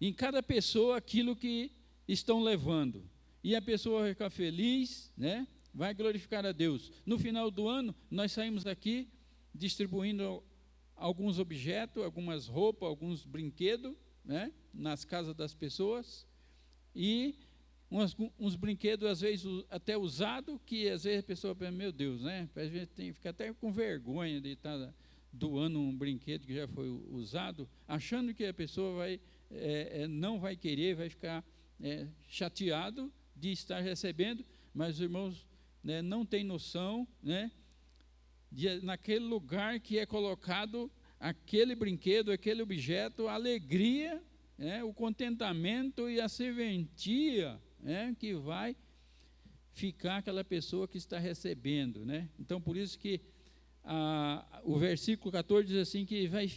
em cada pessoa aquilo que estão levando. E a pessoa vai ficar feliz, né, vai glorificar a Deus. No final do ano, nós saímos aqui distribuindo alguns objetos, algumas roupas, alguns brinquedos, né, nas casas das pessoas, e uns brinquedos, às vezes, até usados, que às vezes a pessoa pensa, meu Deus, né, a gente fica até com vergonha de estar doando um brinquedo que já foi usado, achando que a pessoa não vai querer, vai ficar chateado de estar recebendo, mas os irmãos, né, não têm noção, né, naquele lugar que é colocado aquele brinquedo, aquele objeto, a alegria, o contentamento e a serventia, que vai ficar aquela pessoa que está recebendo, né? Então, por isso que o versículo 14 diz assim, que vai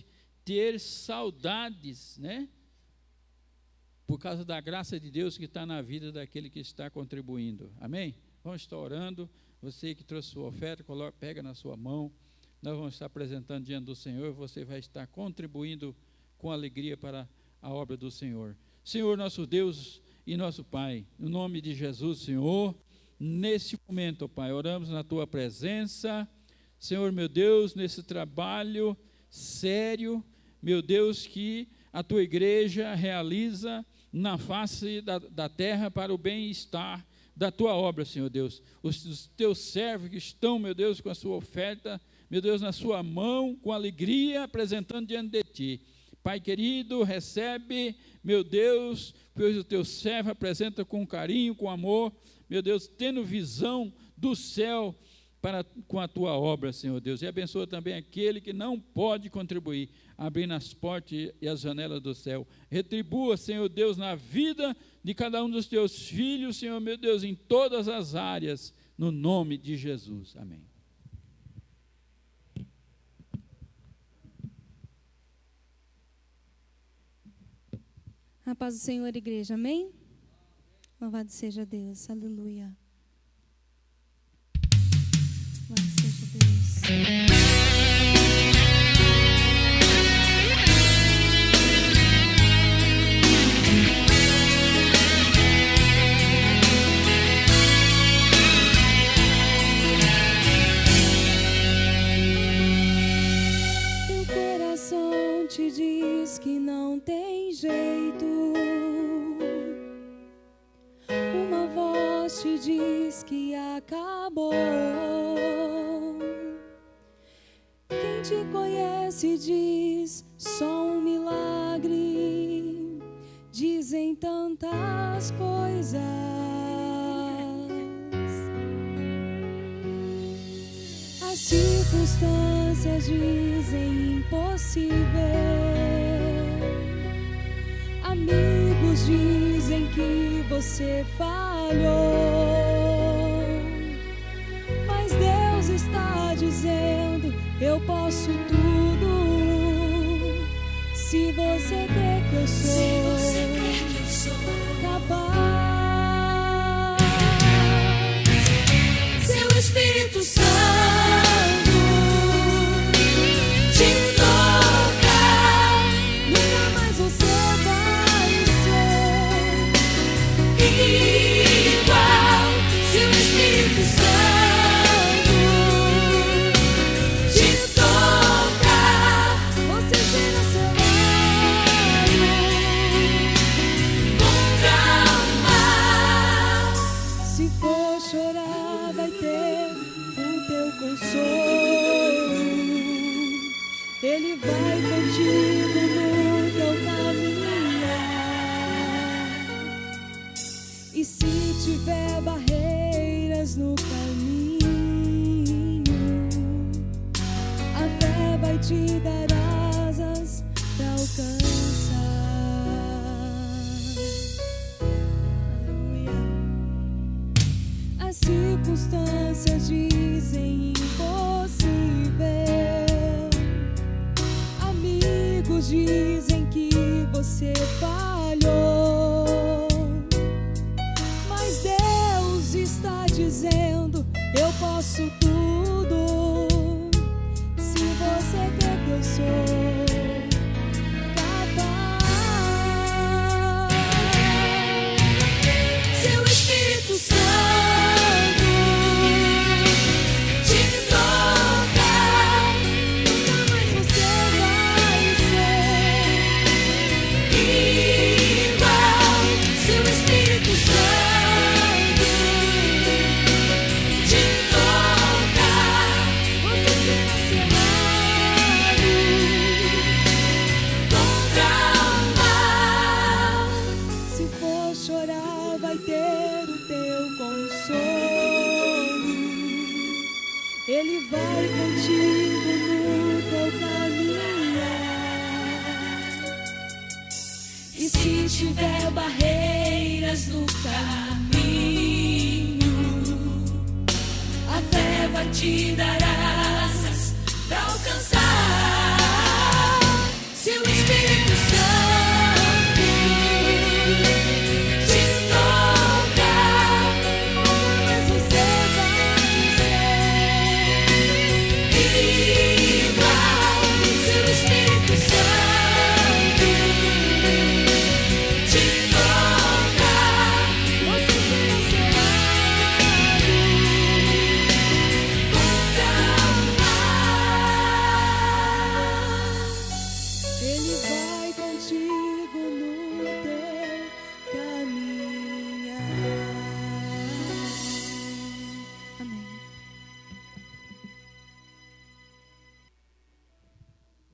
ter saudades, né? Por causa da graça de Deus que está na vida daquele que está contribuindo. Amém? Vamos estar orando. Você que trouxe sua oferta, pega na sua mão. Nós vamos estar apresentando diante do Senhor. Você vai estar contribuindo com alegria para a obra do Senhor. Senhor, nosso Deus e nosso Pai, no nome de Jesus, Senhor, nesse momento, Pai, oramos na Tua presença, Senhor, meu Deus, nesse trabalho sério, meu Deus, que a Tua igreja realiza na face da terra para o bem-estar da Tua obra, Senhor Deus. Os Teus servos que estão, meu Deus, com a sua oferta, meu Deus, na sua mão, com alegria, apresentando diante de Ti. Pai querido, recebe, meu Deus, pois o Teu servo apresenta com carinho, com amor, meu Deus, tendo visão do céu com a Tua obra, Senhor Deus. E abençoa também aquele que não pode contribuir, abrindo as portas e as janelas do céu. Retribua, Senhor Deus, na vida de cada um dos Teus filhos, Senhor, meu Deus, em todas as áreas, no nome de Jesus. Amém. A paz do Senhor, igreja, amém? Louvado seja Deus, aleluia. Louvado seja Deus. Teu coração te diz que não tem jeito. Uma voz te diz que acabou. Quem te conhece diz só um milagre. Dizem tantas coisas. As circunstâncias dizem impossível. Amigos dizem que você falhou, mas Deus está dizendo: eu posso tudo, se você quer que eu sou, capaz. Seu Espírito Santo te toca, nunca mais você vai ser igual. Seu Espírito Santo te toca, você será selado contra o mal. Se for chorar, vai ter o teu consolo. Ele vai contigo no teu caminhar. E se tiver barreiras no caminho, a fé vai te dar asas para alcançar. Aleluia. As circunstâncias dizem impossível. Amigos dizem que você falhou, mas Deus está dizendo: eu posso tudo. Se você quer que eu sou capaz, seu Espírito Santo te toca, nunca mais você vai ser igual. Seu Espírito Santo te toca, você será selado contra o mal. Se for chorar, vai ter o teu consolo. Ele vai contigo no teu caminhar. E se tiver barreiras no caminho, a fé vai te dar asas pra alcançar. Seu Espírito Santo te toca, mas você vai ser igual. Seu Espírito Santo te toca, você será selado contra o mal. Ele vai contigo no teu caminhar. Amém.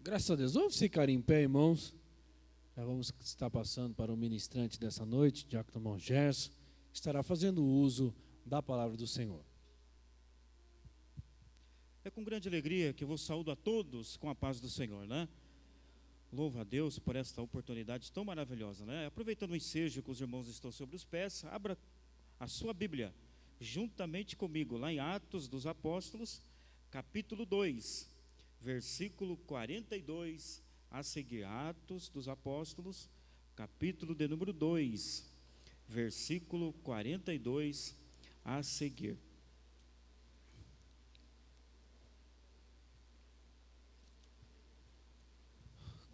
Graças a Deus. Vamos ficar em pé, irmãos. Já vamos estar passando para o ministrante dessa noite, Diácono irmão Gerson, que estará fazendo uso da palavra do Senhor. É com grande alegria que eu vou saúdo a todos com a paz do Senhor, né? Louvo a Deus por esta oportunidade tão maravilhosa, né? Aproveitando o ensejo que os irmãos estão sobre os pés, abra a sua Bíblia juntamente comigo, lá em Atos dos Apóstolos, capítulo 2, versículo 42 a seguir. Atos dos Apóstolos, capítulo de número 2, versículo 42 a seguir.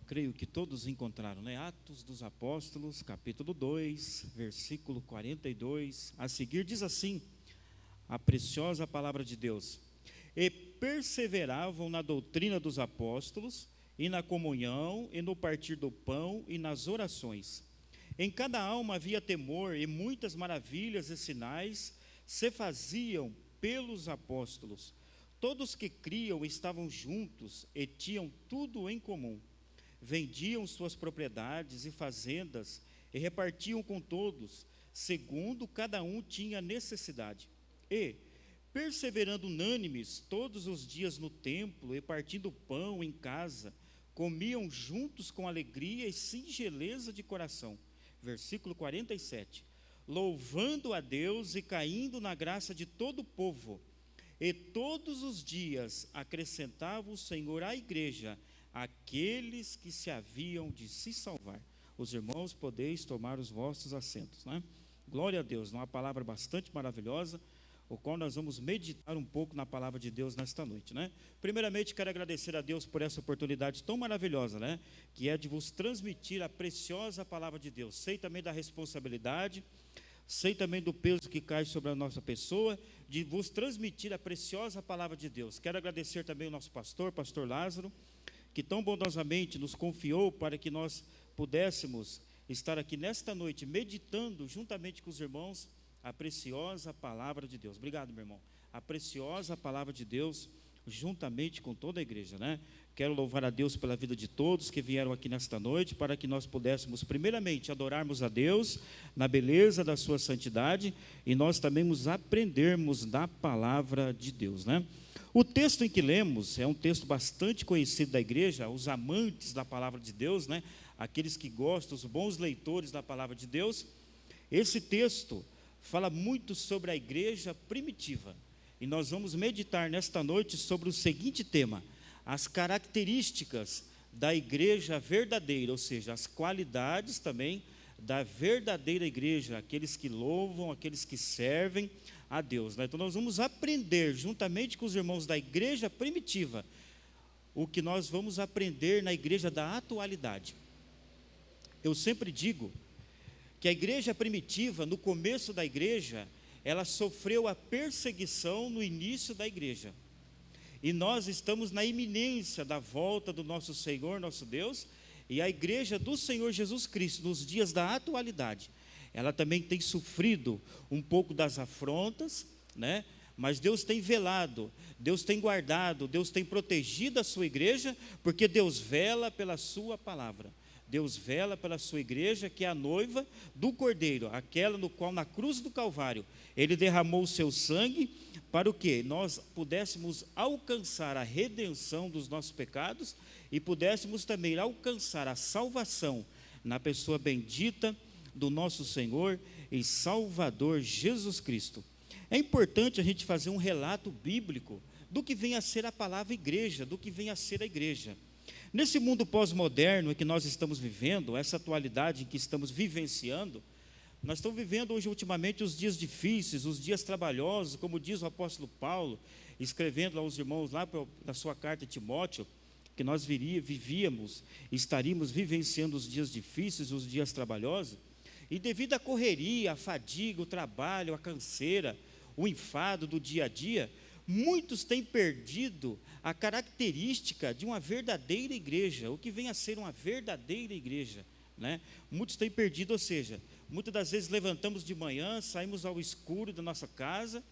Creio que todos encontraram, né? Atos dos Apóstolos, capítulo 2, versículo 42 a seguir, diz assim a preciosa palavra de Deus: e perseveravam na doutrina dos apóstolos, e na comunhão, e no partir do pão, e nas orações. Em cada alma havia temor, e muitas maravilhas e sinais se faziam pelos apóstolos. Todos que criam estavam juntos, e tinham tudo em comum. Vendiam suas propriedades e fazendas, e repartiam com todos, segundo cada um tinha necessidade. E, perseverando unânimes todos os dias no templo, e partindo pão em casa, comiam juntos com alegria e singeleza de coração. Versículo 47. Louvando a Deus e caindo na graça de todo o povo. E todos os dias acrescentava o Senhor à igreja aqueles que se haviam de se salvar. Os irmãos, podeis tomar os vossos assentos, né? Glória a Deus, uma palavra bastante maravilhosa, o qual nós vamos meditar um pouco na palavra de Deus nesta noite, né? Primeiramente, quero agradecer a Deus por essa oportunidade tão maravilhosa, né? Que é de vos transmitir a preciosa palavra de Deus. Sei também da responsabilidade, sei também do peso que cai sobre a nossa pessoa, de vos transmitir a preciosa palavra de Deus. Quero agradecer também o nosso pastor Lázaro, que tão bondosamente nos confiou para que nós pudéssemos estar aqui nesta noite, meditando juntamente com os irmãos a preciosa palavra de Deus. Obrigado, meu irmão. A preciosa palavra de Deus, juntamente com toda a igreja, né? Quero louvar a Deus pela vida de todos que vieram aqui nesta noite, para que nós pudéssemos, primeiramente, adorarmos a Deus na beleza da sua santidade, e nós também nos aprendermos da palavra de Deus, né? O texto em que lemos é um texto bastante conhecido da igreja, os amantes da palavra de Deus, né? Aqueles que gostam, os bons leitores da palavra de Deus. Esse texto fala muito sobre a igreja primitiva, e nós vamos meditar nesta noite sobre o seguinte tema: as características da igreja verdadeira, ou seja, as qualidades também da verdadeira igreja, aqueles que louvam, aqueles que servem a Deus, né? Então nós vamos aprender, juntamente com os irmãos da igreja primitiva, o que nós vamos aprender na igreja da atualidade. Eu sempre digo que a igreja primitiva, no começo da igreja, ela sofreu a perseguição no início da igreja. E nós estamos na iminência da volta do nosso Senhor, nosso Deus, e a igreja do Senhor Jesus Cristo, nos dias da atualidade, ela também tem sofrido um pouco das afrontas, né? Mas Deus tem velado, Deus tem guardado, Deus tem protegido a sua igreja, porque Deus vela pela sua palavra. Deus vela pela sua igreja, que é a noiva do Cordeiro, aquela no qual na cruz do Calvário Ele derramou o seu sangue para o quê? Nós pudéssemos alcançar a redenção dos nossos pecados e pudéssemos também alcançar a salvação na pessoa bendita do nosso Senhor e Salvador Jesus Cristo. É importante a gente fazer um relato bíblico do que vem a ser a palavra igreja, do que vem a ser a igreja. Nesse mundo pós-moderno em que nós estamos vivendo, essa atualidade em que estamos vivenciando, nós estamos vivendo hoje ultimamente os dias difíceis, os dias trabalhosos, como diz o apóstolo Paulo, escrevendo aos irmãos lá na sua carta a Timóteo, que nós vivíamos, estaríamos vivenciando os dias difíceis, os dias trabalhosos, e devido à correria, à fadiga, o trabalho, a canseira, o enfado do dia a dia, muitos têm perdido a característica de uma verdadeira igreja, o que vem a ser uma verdadeira igreja, né? Muitos têm perdido, ou seja, muitas das vezes levantamos de manhã, saímos ao escuro da nossa casa,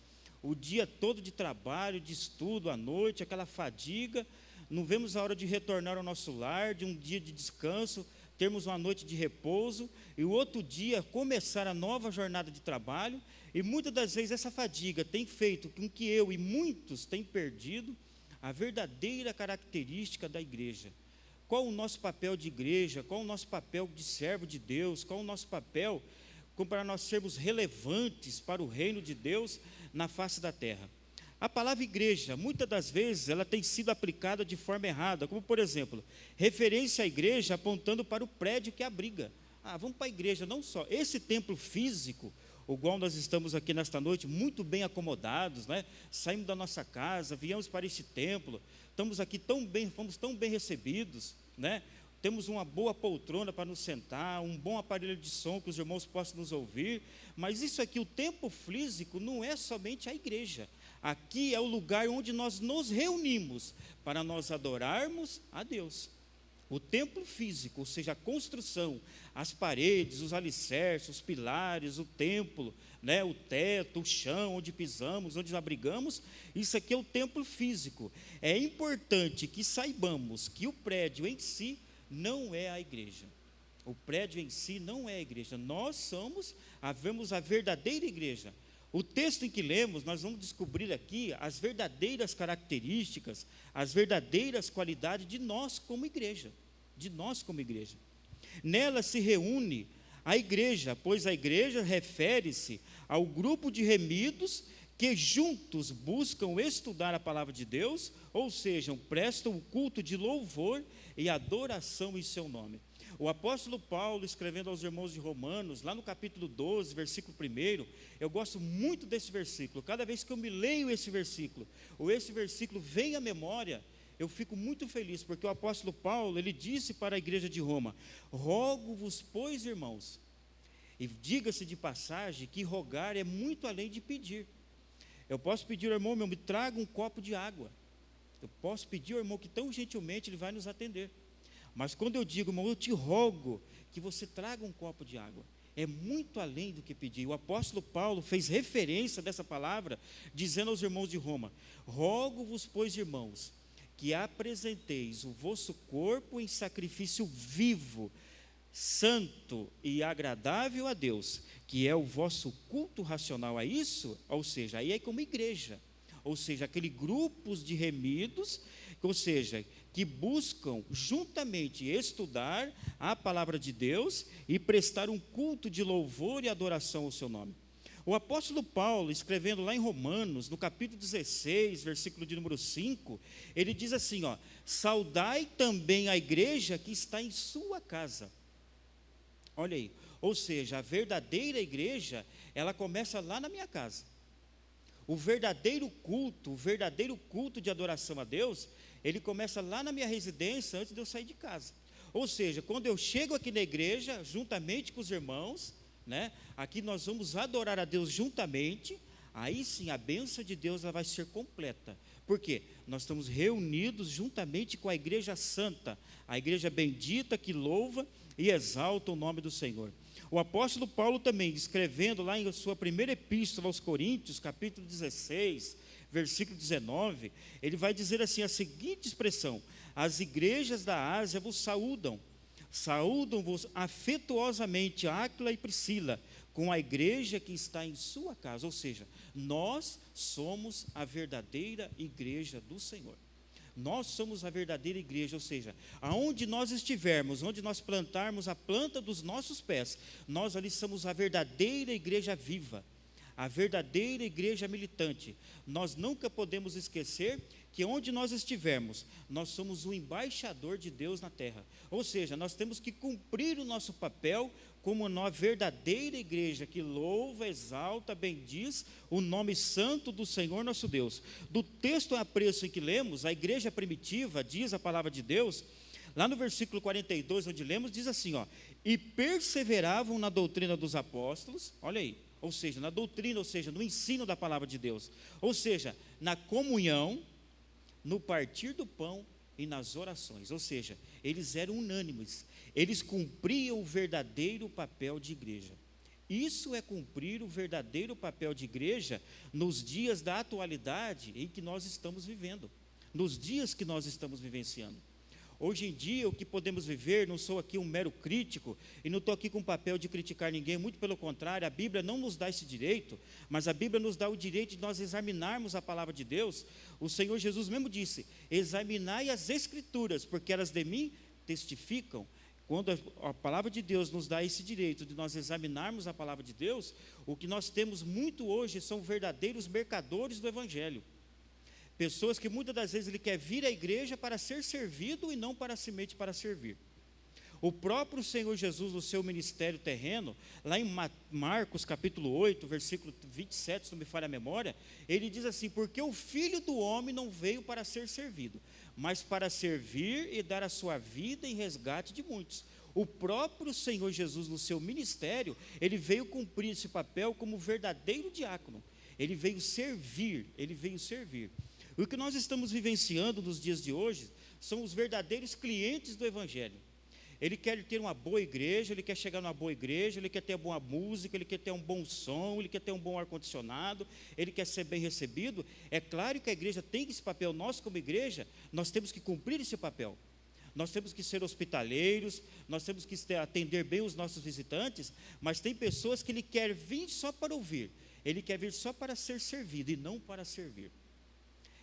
o dia todo de trabalho, de estudo, à noite, aquela fadiga, não vemos a hora de retornar ao nosso lar, de um dia de descanso, termos uma noite de repouso, e o outro dia começar a nova jornada de trabalho, e muitas das vezes essa fadiga tem feito com que eu e muitos tenham perdido a verdadeira característica da igreja. Qual o nosso papel de igreja, qual o nosso papel de servo de Deus, qual o nosso papel para nós sermos relevantes para o reino de Deus na face da terra. A palavra igreja, muitas das vezes, ela tem sido aplicada de forma errada, como por exemplo, referência à igreja apontando para o prédio que abriga. Vamos para a igreja, não só esse templo físico, o qual nós estamos aqui nesta noite, muito bem acomodados, né? Saímos da nossa casa, viemos para este templo, estamos aqui fomos tão bem recebidos, né? Temos uma boa poltrona para nos sentar, um bom aparelho de som que os irmãos possam nos ouvir, mas isso aqui, o templo físico, não é somente a igreja. Aqui é o lugar onde nós nos reunimos para nós adorarmos a Deus. O templo físico, ou seja, a construção, as paredes, os alicerces, os pilares, o templo, né, o teto, o chão, onde pisamos, onde abrigamos, isso aqui é o templo físico. É importante que saibamos que o prédio em si não é a igreja. O prédio em si não é a igreja. Nós havemos a verdadeira igreja. O texto em que lemos, nós vamos descobrir aqui as verdadeiras características, as verdadeiras qualidades de nós como igreja. De nós como igreja. Nela se reúne a igreja, pois a igreja refere-se ao grupo de remidos que juntos buscam estudar a palavra de Deus, ou seja, prestam o culto de louvor e adoração em seu nome. O apóstolo Paulo, escrevendo aos irmãos de Romanos, lá no capítulo 12, versículo 1, eu gosto muito desse versículo. Cada vez que eu me leio esse versículo, ou esse versículo vem à memória, eu fico muito feliz, porque o apóstolo Paulo, ele disse para a igreja de Roma: rogo-vos, pois, irmãos, e diga-se de passagem que rogar é muito além de pedir. Eu posso pedir ao irmão, me traga um copo de água. Eu posso pedir ao irmão que tão gentilmente ele vai nos atender. Mas quando eu digo, irmão, eu te rogo que você traga um copo de água, é muito além do que pedir. O apóstolo Paulo fez referência dessa palavra, dizendo aos irmãos de Roma: rogo-vos, pois, irmãos, que apresenteis o vosso corpo em sacrifício vivo, santo e agradável a Deus, que é o vosso culto racional. É isso? Ou seja, aí é como igreja, ou seja, aquele grupos de remidos, ou seja, que buscam juntamente estudar a palavra de Deus e prestar um culto de louvor e adoração ao seu nome. O apóstolo Paulo, escrevendo lá em Romanos, no capítulo 16, versículo de número 5, ele diz assim, saudai também a igreja que está em sua casa. Olha aí, Ou seja, a verdadeira igreja, ela começa lá na minha casa. O verdadeiro culto de adoração a Deus, ele começa lá na minha residência antes de eu sair de casa. Ou seja, quando eu chego aqui na igreja, juntamente com os irmãos, né, aqui nós vamos adorar a Deus juntamente, aí sim a bênção de Deus ela vai ser completa. Por quê? Nós estamos reunidos juntamente com a igreja santa, a igreja bendita que louva e exalta o nome do Senhor. O apóstolo Paulo também, escrevendo lá em sua primeira epístola aos Coríntios, capítulo 16, versículo 19, ele vai dizer assim, a seguinte expressão: as igrejas da Ásia vos saúdam-vos afetuosamente Áquila e Priscila, com a igreja que está em sua casa. Ou seja, nós somos a verdadeira igreja do Senhor. Nós somos a verdadeira igreja, ou seja, aonde nós estivermos, onde nós plantarmos a planta dos nossos pés, nós ali somos a verdadeira igreja viva, a verdadeira igreja militante. Nós nunca podemos esquecer que onde nós estivermos, nós somos o embaixador de Deus na terra. Ou seja, nós temos que cumprir o nosso papel como uma verdadeira igreja que louva, exalta, bendiz o nome santo do Senhor nosso Deus. Do texto a preço em que lemos, a igreja primitiva, diz a palavra de Deus, lá no versículo 42, onde lemos, diz assim, ó: e perseveravam na doutrina dos apóstolos, olha aí, ou seja, na doutrina, ou seja, no ensino da palavra de Deus, ou seja, na comunhão, no partir do pão e nas orações. Ou seja, eles eram unânimes, eles cumpriam o verdadeiro papel de igreja. Isso é cumprir o verdadeiro papel de igreja nos dias da atualidade em que nós estamos vivendo, nos dias que nós estamos vivenciando. Hoje em dia, o que podemos viver, não sou aqui um mero crítico, e não estou aqui com o papel de criticar ninguém, muito pelo contrário, a Bíblia não nos dá esse direito, mas a Bíblia nos dá o direito de nós examinarmos a palavra de Deus. O Senhor Jesus mesmo disse: examinai as Escrituras, porque elas de mim testificam. Quando a palavra de Deus nos dá esse direito de nós examinarmos a palavra de Deus, o que nós temos muito hoje são verdadeiros mercadores do Evangelho. Pessoas que muitas das vezes ele quer vir à igreja para ser servido e não para simplesmente para servir. O próprio Senhor Jesus, no seu ministério terreno, lá em Marcos capítulo 8, versículo 27, se não me falha a memória, ele diz assim: porque o Filho do Homem não veio para ser servido, mas para servir e dar a sua vida em resgate de muitos. O próprio Senhor Jesus, no seu ministério, ele veio cumprir esse papel como verdadeiro diácono. Ele veio servir, O que nós estamos vivenciando nos dias de hoje são os verdadeiros clientes do Evangelho. Ele quer ter uma boa igreja, ele quer chegar numa boa igreja, ele quer ter boa música, ele quer ter um bom som, ele quer ter um bom ar-condicionado, ele quer ser bem recebido. É claro que a igreja tem esse papel, nós como igreja, nós temos que cumprir esse papel. Nós temos que ser hospitaleiros, nós temos que atender bem os nossos visitantes, mas tem pessoas que ele quer vir só para ouvir, ele quer vir só para ser servido e não para servir.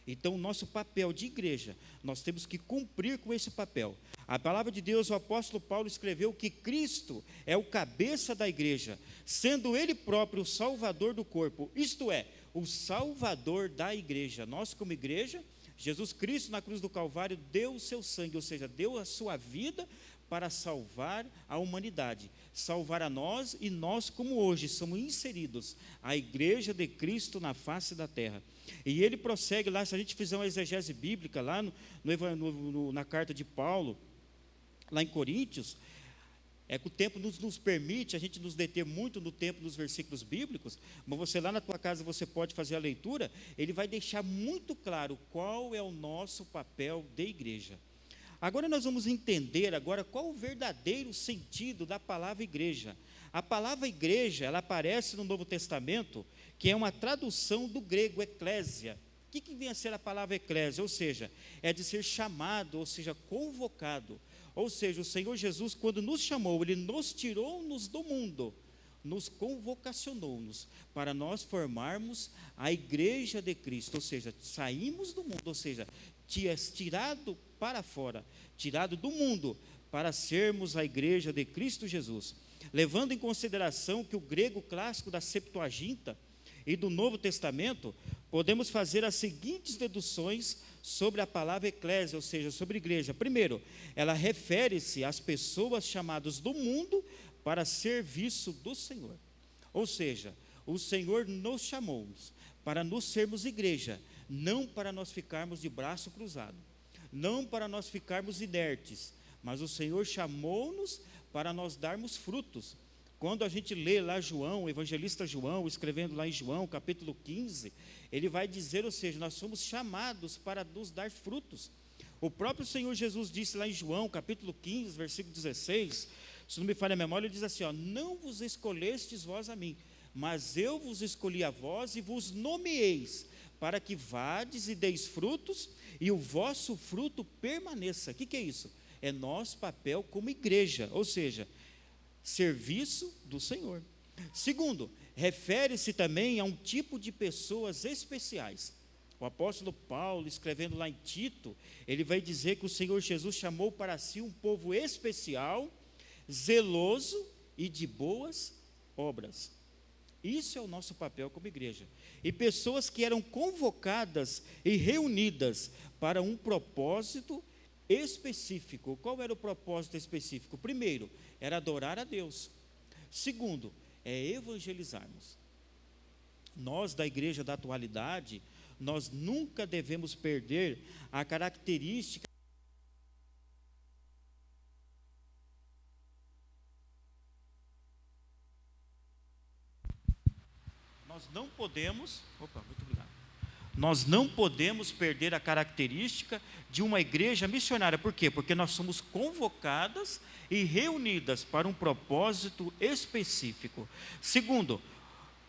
Então, o nosso papel de igreja, nós temos que cumprir com esse papel. A palavra de Deus, o apóstolo Paulo escreveu que Cristo é o cabeça da igreja, sendo Ele próprio o salvador do corpo, isto é, o salvador da igreja. Nós como igreja, Jesus Cristo na cruz do Calvário deu o seu sangue, ou seja, deu a sua vida para salvar a humanidade, salvar a nós, e nós como hoje somos inseridos, a igreja de Cristo na face da terra. E ele prossegue lá, se a gente fizer uma exegese bíblica lá na carta de Paulo, lá em Coríntios, é que o tempo nos permite a gente nos deter muito no tempo dos versículos bíblicos, mas você lá na tua casa você pode fazer a leitura, ele vai deixar muito claro qual é o nosso papel de igreja. Agora nós vamos entender qual o verdadeiro sentido da palavra igreja. A palavra igreja, ela aparece no Novo Testamento, que é uma tradução do grego eclésia. O que vem a ser a palavra eclésia? Ou seja, é de ser chamado, ou seja, convocado. Ou seja, o Senhor Jesus, quando nos chamou, Ele nos tirou-nos do mundo, nos convocacionou-nos para nós formarmos a igreja de Cristo. Ou seja, saímos do mundo, ou seja, tirado para fora, tirado do mundo, para sermos a igreja de Cristo Jesus. Levando em consideração que o grego clássico da Septuaginta e do Novo Testamento, podemos fazer as seguintes deduções sobre a palavra eclésia, ou seja, sobre igreja. Primeiro, ela refere-se às pessoas chamadas do mundo para serviço do Senhor. Ou seja, o Senhor nos chamou para nós sermos igreja, não para nós ficarmos de braço cruzado, não para nós ficarmos inertes, mas o Senhor chamou-nos para nós darmos frutos. Quando a gente lê lá João, o evangelista João, escrevendo lá em João, capítulo 15, ele vai dizer, ou seja, nós somos chamados para nos dar frutos. O próprio Senhor Jesus disse lá em João, capítulo 15, versículo 16, se não me falha a memória, ele diz assim, ó, não vos escolhestes vós a mim, mas eu vos escolhi a vós e vos nomeeis, para que vades e deis frutos, e o vosso fruto permaneça. O que é isso? É nosso papel como igreja, ou seja, serviço do Senhor. Segundo, refere-se também a um tipo de pessoas especiais. O apóstolo Paulo, escrevendo lá em Tito, ele vai dizer que o Senhor Jesus chamou para si um povo especial, zeloso e de boas obras. Isso é o nosso papel como igreja. E pessoas que eram convocadas e reunidas para um propósito específico. Qual era o propósito específico? Primeiro, era adorar a Deus. Segundo, é evangelizarmos. Nós da igreja da atualidade, nós nunca devemos perder a característica Nós não podemos perder a característica de uma igreja missionária. Por quê? Porque nós somos convocadas e reunidas para um propósito específico. Segundo,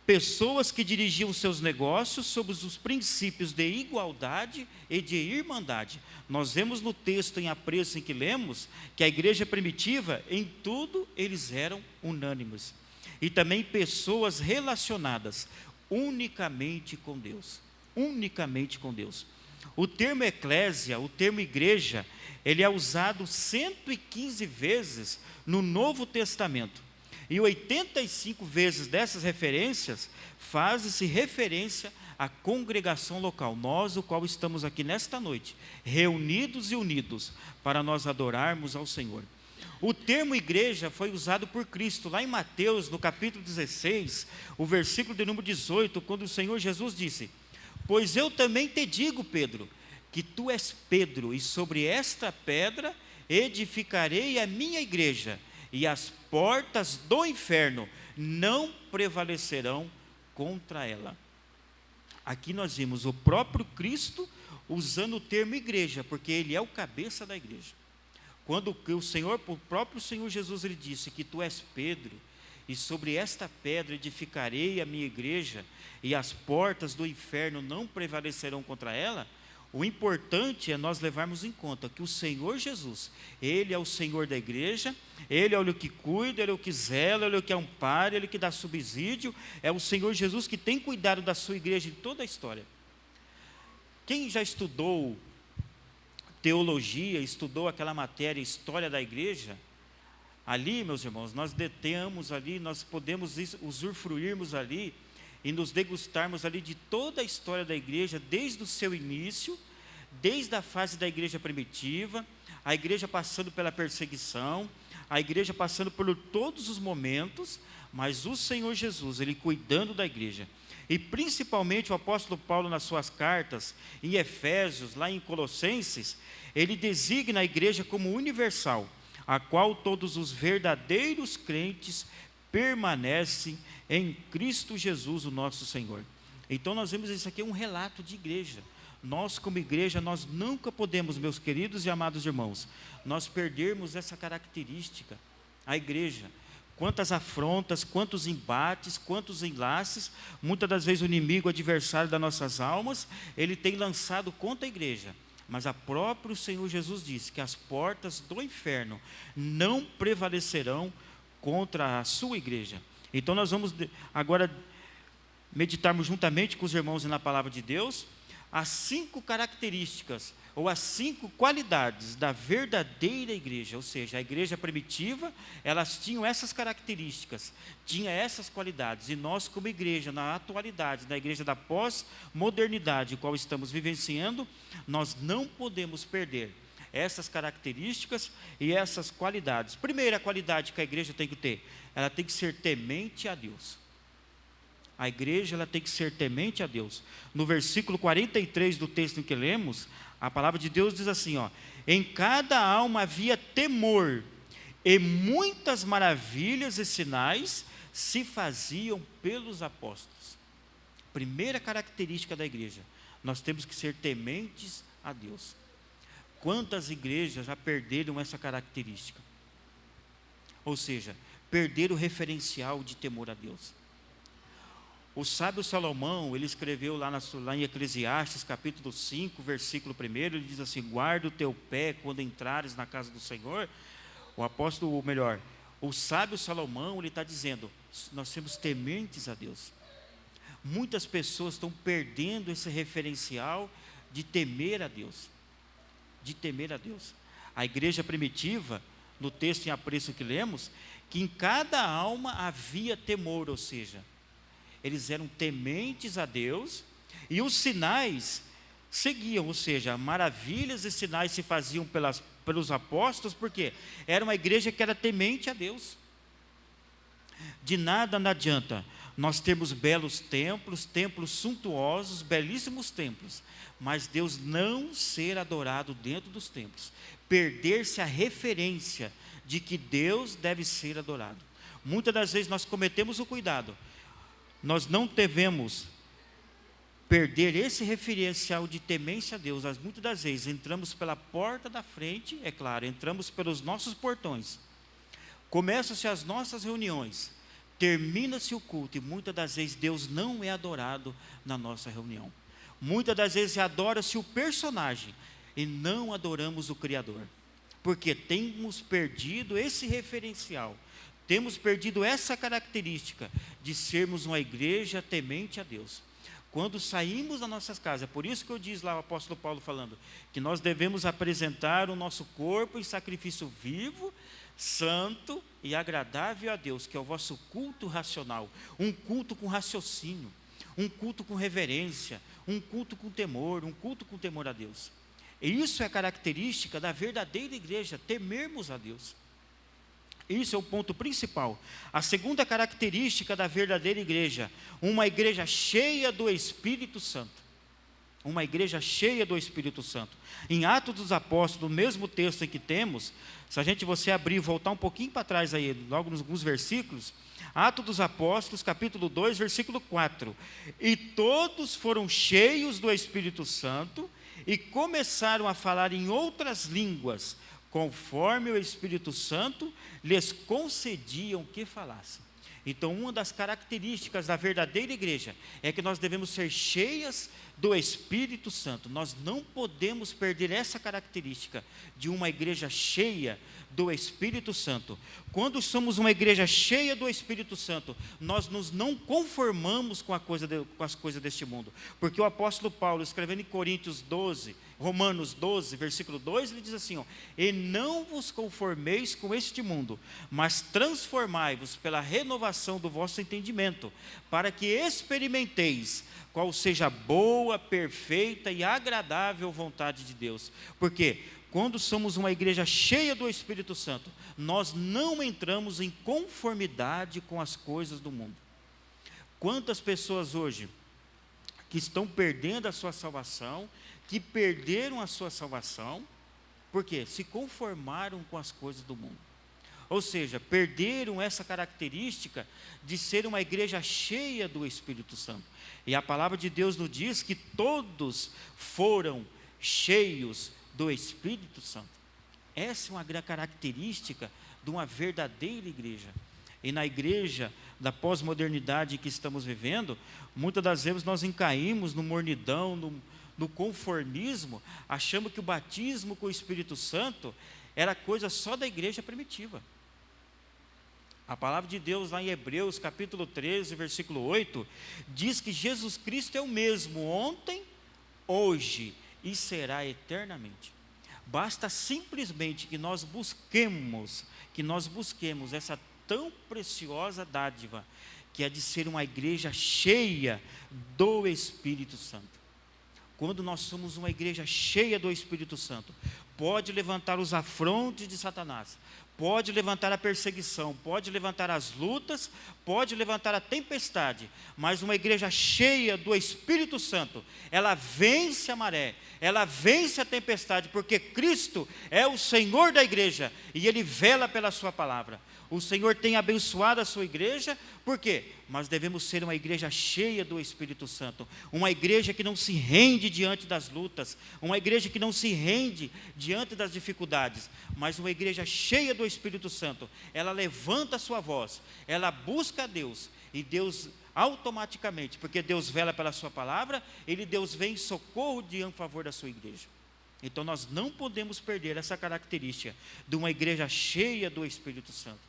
pessoas que dirigiam seus negócios sob os princípios de igualdade e de irmandade. Nós vemos no texto em apreço em que lemos que a igreja primitiva, em tudo, eles eram unânimes. E também pessoas relacionadas unicamente com Deus. Unicamente com Deus. O termo eclésia, o termo igreja, ele é usado 115 vezes no Novo Testamento. E 85 vezes dessas referências fazem-se referência à congregação local. Nós, o qual estamos aqui nesta noite, reunidos e unidos para nós adorarmos ao Senhor. O termo igreja foi usado por Cristo lá em Mateus, no capítulo 16, o versículo de número 18, quando o Senhor Jesus disse: pois eu também te digo, Pedro, que tu és Pedro, e sobre esta pedra edificarei a minha igreja, e as portas do inferno não prevalecerão contra ela. Aqui nós vimos o próprio Cristo usando o termo igreja, porque ele é o cabeça da igreja. Quando o próprio Senhor Jesus, ele disse que tu és Pedro, e sobre esta pedra edificarei a minha igreja, e as portas do inferno não prevalecerão contra ela. O importante é nós levarmos em conta que o Senhor Jesus, Ele é o Senhor da igreja, Ele é o que cuida, Ele é o que zela, Ele é o que ampara, Ele é o que dá subsídio, é o Senhor Jesus que tem cuidado da sua igreja em toda a história. Quem já estudou teologia, estudou aquela matéria, história da igreja, ali, meus irmãos, nós detemos ali, nós podemos usufruirmos ali e nos degustarmos ali de toda a história da igreja, desde o seu início, desde a fase da igreja primitiva, a igreja passando pela perseguição, a igreja passando por todos os momentos, mas o Senhor Jesus, Ele cuidando da igreja. E principalmente o apóstolo Paulo nas suas cartas, em Efésios, lá em Colossenses, ele designa a igreja como universal, a qual todos os verdadeiros crentes permanecem em Cristo Jesus, o nosso Senhor. Então nós vemos isso aqui, um relato de igreja. Nós como igreja, nós nunca podemos, meus queridos e amados irmãos, nós perdermos essa característica, a igreja. Quantas afrontas, quantos embates, quantos enlaces, muitas das vezes o inimigo, o adversário das nossas almas, ele tem lançado contra a igreja. Mas a próprio Senhor Jesus disse que as portas do inferno não prevalecerão contra a sua igreja. Então nós vamos agora meditarmos juntamente com os irmãos na palavra de Deus, as 5 características, ou as 5 qualidades da verdadeira igreja, ou seja, a igreja primitiva, elas tinham essas características, tinha essas qualidades, e nós como igreja, na atualidade, na igreja da pós-modernidade, qual estamos vivenciando, nós não podemos perder essas características e essas qualidades. Primeira qualidade que a igreja tem que ter, ela tem que ser temente a Deus. A igreja ela tem que ser temente a Deus. No versículo 43 do texto em que lemos, a palavra de Deus diz assim, ó: em cada alma havia temor, e muitas maravilhas e sinais se faziam pelos apóstolos. Primeira característica da igreja, nós temos que ser tementes a Deus. Quantas igrejas já perderam essa característica? Ou seja, perderam o referencial de temor a Deus. O sábio Salomão, ele escreveu lá em Eclesiastes, capítulo 5, versículo 1, ele diz assim: guarda o teu pé quando entrares na casa do Senhor. O sábio Salomão, ele está dizendo, nós somos tementes a Deus. Muitas pessoas estão perdendo esse referencial de temer a Deus. De temer a Deus. A igreja primitiva, no texto em apreço que lemos, que em cada alma havia temor, ou seja, eles eram tementes a Deus, e os sinais seguiam, ou seja, maravilhas e sinais se faziam pelos apóstolos, porque era uma igreja que era temente a Deus. De nada não adianta nós termos belos templos, templos suntuosos, belíssimos templos, mas Deus não ser adorado dentro dos templos, perder-se a referência de que Deus deve ser adorado. Muitas das vezes nós cometemos o cuidado, nós não devemos perder esse referencial de temência a Deus. Mas muitas das vezes entramos pela porta da frente, é claro, entramos pelos nossos portões, começam-se as nossas reuniões, termina-se o culto, e muitas das vezes Deus não é adorado na nossa reunião. Muitas das vezes adora-se o personagem e não adoramos o Criador, porque temos perdido esse referencial, temos perdido essa característica de sermos uma igreja temente a Deus. Quando saímos das nossas casas, por isso que eu disse lá o apóstolo Paulo falando, que nós devemos apresentar o nosso corpo em sacrifício vivo, santo e agradável a Deus, que é o vosso culto racional, um culto com raciocínio, um culto com reverência, um culto com temor, um culto com temor a Deus. E isso é característica da verdadeira igreja, temermos a Deus. Isso é o ponto principal. A segunda característica da verdadeira igreja, uma igreja cheia do Espírito Santo. Uma igreja cheia do Espírito Santo. Em Atos dos Apóstolos, no mesmo texto em que temos, se você abrir e voltar um pouquinho para trás aí, logo nos alguns versículos, Atos dos Apóstolos, capítulo 2, versículo 4. E todos foram cheios do Espírito Santo e começaram a falar em outras línguas, conforme o Espírito Santo lhes concediam que falassem. Então, uma das características da verdadeira igreja é que nós devemos ser cheias do Espírito Santo. Nós não podemos perder essa característica de uma igreja cheia do Espírito Santo. Quando somos uma igreja cheia do Espírito Santo, nós nos não conformamos com as coisas deste mundo. Porque o apóstolo Paulo, escrevendo em Romanos 12, versículo 2, ele diz assim, ó: e não vos conformeis com este mundo, mas transformai-vos pela renovação do vosso entendimento, para que experimenteis qual seja a boa, perfeita e agradável vontade de Deus. Porque quando somos uma igreja cheia do Espírito Santo, nós não entramos em conformidade com as coisas do mundo. Quantas pessoas hoje que estão perdendo a sua salvação, que perderam a sua salvação, porque se conformaram com as coisas do mundo. Ou seja, perderam essa característica de ser uma igreja cheia do Espírito Santo. E a palavra de Deus nos diz que todos foram cheios do Espírito Santo. Essa é uma grande característica de uma verdadeira igreja. E na igreja da pós-modernidade que estamos vivendo, muitas das vezes nós caímos no mornidão, no conformismo, achamos que o batismo com o Espírito Santo era coisa só da igreja primitiva. A palavra de Deus lá em Hebreus, capítulo 13, versículo 8, diz que Jesus Cristo é o mesmo ontem, hoje e será eternamente. Basta simplesmente que nós busquemos essa tão preciosa dádiva, que é de ser uma igreja cheia do Espírito Santo. quando nós somos uma igreja cheia do Espírito Santo, pode levantar os afrontes de Satanás, pode levantar a perseguição, pode levantar as lutas, pode levantar a tempestade, mas uma igreja cheia do Espírito Santo, ela vence a maré, ela vence a tempestade, porque Cristo é o Senhor da igreja, e Ele vela pela sua palavra. O Senhor tem abençoado a sua igreja, por quê? Mas devemos ser uma igreja cheia do Espírito Santo, uma igreja que não se rende diante das lutas, uma igreja que não se rende diante das dificuldades, mas uma igreja cheia do Espírito Santo. Ela levanta a sua voz, ela busca a Deus, e Deus automaticamente, porque Deus vela pela sua palavra, Deus vem em socorro em favor da sua igreja. Então nós não podemos perder essa característica de uma igreja cheia do Espírito Santo.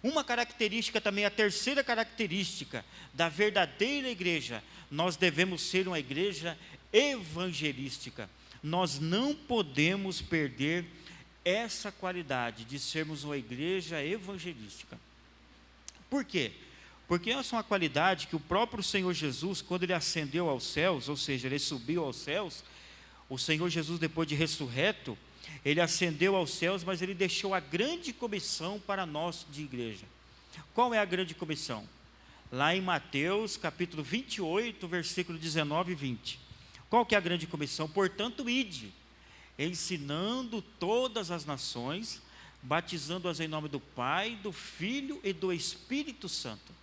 Uma característica também, a terceira característica da verdadeira igreja, nós devemos ser uma igreja evangelística. Nós não podemos perder essa qualidade de sermos uma igreja evangelística. Por quê? Porque essa é uma qualidade que o próprio Senhor Jesus, quando Ele ascendeu aos céus, ou seja, Ele subiu aos céus, o Senhor Jesus, depois de ressurreto, Ele ascendeu aos céus, mas Ele deixou a grande comissão para nós de igreja. Qual é a grande comissão? Lá em Mateus, capítulo 28, versículo 19 e 20. Qual que é a grande comissão? Portanto, ide, ensinando todas as nações, batizando-as em nome do Pai, do Filho e do Espírito Santo,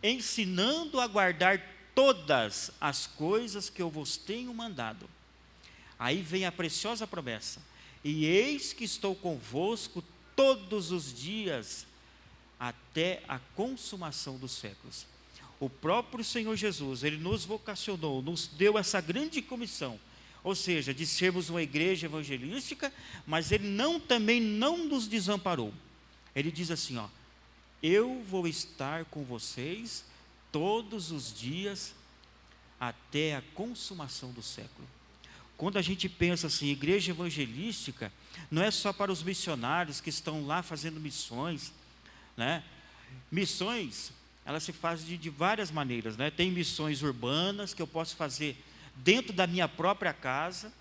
ensinando a guardar todas as coisas que eu vos tenho mandado. Aí vem a preciosa promessa: e eis que estou convosco todos os dias, até a consumação dos séculos. O próprio Senhor Jesus, Ele nos vocacionou, nos deu essa grande comissão, ou seja, de sermos uma igreja evangelística, mas Ele também não nos desamparou. Ele diz assim, eu vou estar com vocês todos os dias, até a consumação do século. Quando a gente pensa assim, igreja evangelística, não é só para os missionários que estão lá fazendo missões, né? Missões, elas se fazem de várias maneiras, né? Tem missões urbanas que eu posso fazer dentro da minha própria casa,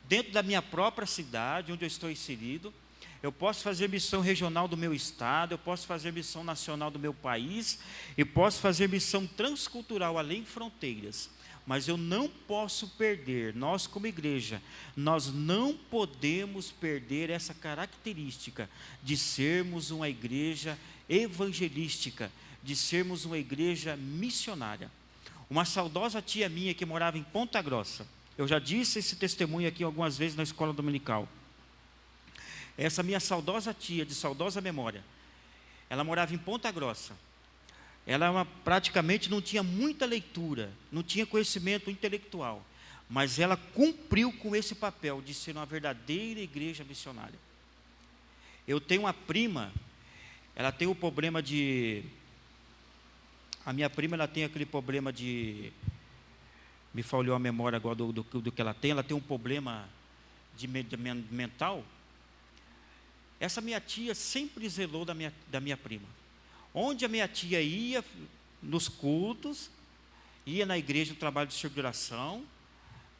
dentro da minha própria cidade, onde eu estou inserido. Eu posso fazer missão regional do meu estado, eu posso fazer missão nacional do meu país, e posso fazer missão transcultural além fronteiras. Mas eu não posso perder, nós como igreja, nós não podemos perder essa característica de sermos uma igreja evangelística, de sermos uma igreja missionária. Uma saudosa tia minha que morava em Ponta Grossa, eu já disse esse testemunho aqui algumas vezes na escola dominical. Essa minha saudosa tia, de saudosa memória, ela morava em Ponta Grossa. Ela praticamente não tinha muita leitura, não tinha conhecimento intelectual, mas ela cumpriu com esse papel de ser uma verdadeira igreja missionária. Eu tenho uma prima, ela tem o problema de... A minha prima, ela tem aquele problema de... Me falhou a memória agora do que ela tem um problema mental. Essa minha tia sempre zelou da minha prima. Onde a minha tia ia nos cultos, ia na igreja no trabalho de circulação,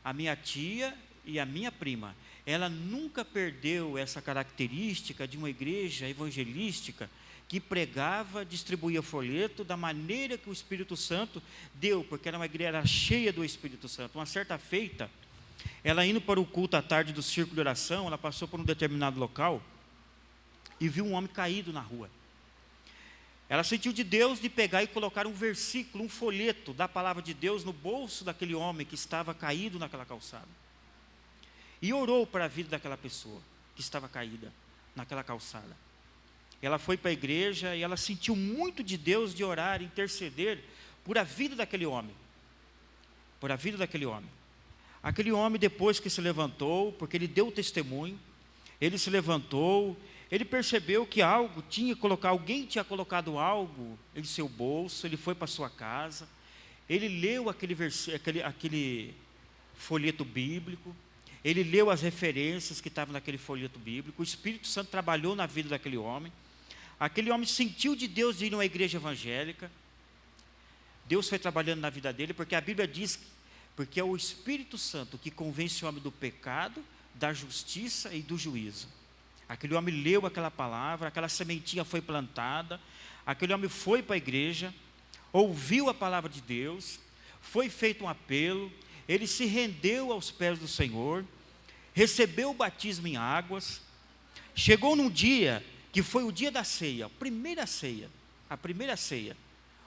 a minha tia e a minha prima, ela nunca perdeu essa característica de uma igreja evangelística que pregava, distribuía folheto da maneira que o Espírito Santo deu, porque era uma igreja cheia do Espírito Santo. Uma certa feita, ela indo para o culto à tarde do círculo de oração, ela passou por um determinado local e viu um homem caído na rua. Ela sentiu de Deus de pegar e colocar um versículo, um folheto da palavra de Deus no bolso daquele homem que estava caído naquela calçada. E orou para a vida daquela pessoa que estava caída naquela calçada. Ela foi para a igreja e ela sentiu muito de Deus de orar, interceder por a vida daquele homem. Por a vida daquele homem. Aquele homem, depois que se levantou, porque ele deu testemunho, ele se levantou. Ele percebeu que alguém tinha colocado algo em seu bolso. Ele foi para sua casa, ele leu aquele folheto bíblico, ele leu as referências que estavam naquele folheto bíblico. O Espírito Santo trabalhou na vida daquele homem. Aquele homem sentiu de Deus de ir numa igreja evangélica. Deus foi trabalhando na vida dele, porque a Bíblia diz porque é o Espírito Santo que convence o homem do pecado, da justiça e do juízo. Aquele homem leu aquela palavra, aquela sementinha foi plantada, aquele homem foi para a igreja, ouviu a palavra de Deus, foi feito um apelo, ele se rendeu aos pés do Senhor, recebeu o batismo em águas, chegou num dia que foi o dia da ceia, a primeira ceia.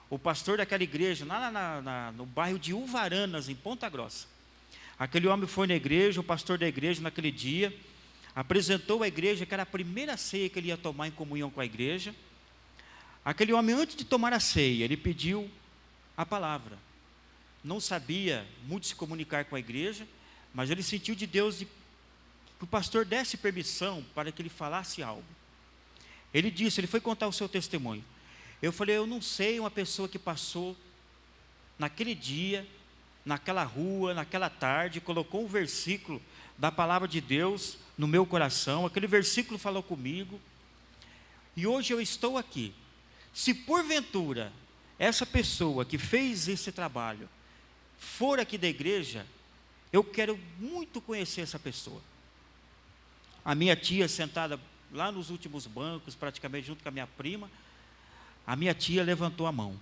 O pastor daquela igreja, lá no bairro de Uvaranas, em Ponta Grossa, aquele homem foi na igreja, o pastor da igreja naquele dia, apresentou à igreja que era a primeira ceia que ele ia tomar em comunhão com a igreja. Aquele homem, antes de tomar a ceia, ele pediu a palavra. Não sabia muito se comunicar com a igreja, mas ele sentiu de Deus que o pastor desse permissão para que ele falasse algo. Ele foi contar o seu testemunho. Eu falei, eu não sei uma pessoa que passou naquele dia, naquela rua, naquela tarde, colocou um versículo da palavra de Deus no meu coração, aquele versículo falou comigo, e hoje eu estou aqui. Se porventura essa pessoa que fez esse trabalho for aqui da igreja, eu quero muito conhecer essa pessoa. A minha tia sentada lá nos últimos bancos, praticamente junto com a minha prima, a minha tia levantou a mão.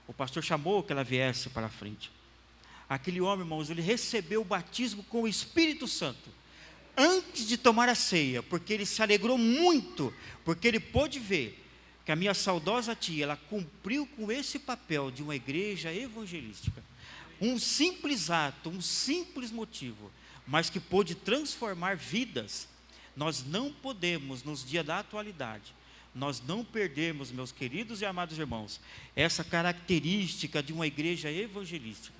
O pastor chamou que ela viesse para a frente. Aquele homem, irmãos, ele recebeu o batismo com o Espírito Santo antes de tomar a ceia, porque ele se alegrou muito, porque ele pôde ver que a minha saudosa tia, ela cumpriu com esse papel de uma igreja evangelística. Um simples ato, um simples motivo, mas que pôde transformar vidas. Nós não podemos, nos dias da atualidade, nós não perdemos, meus queridos e amados irmãos, essa característica de uma igreja evangelística.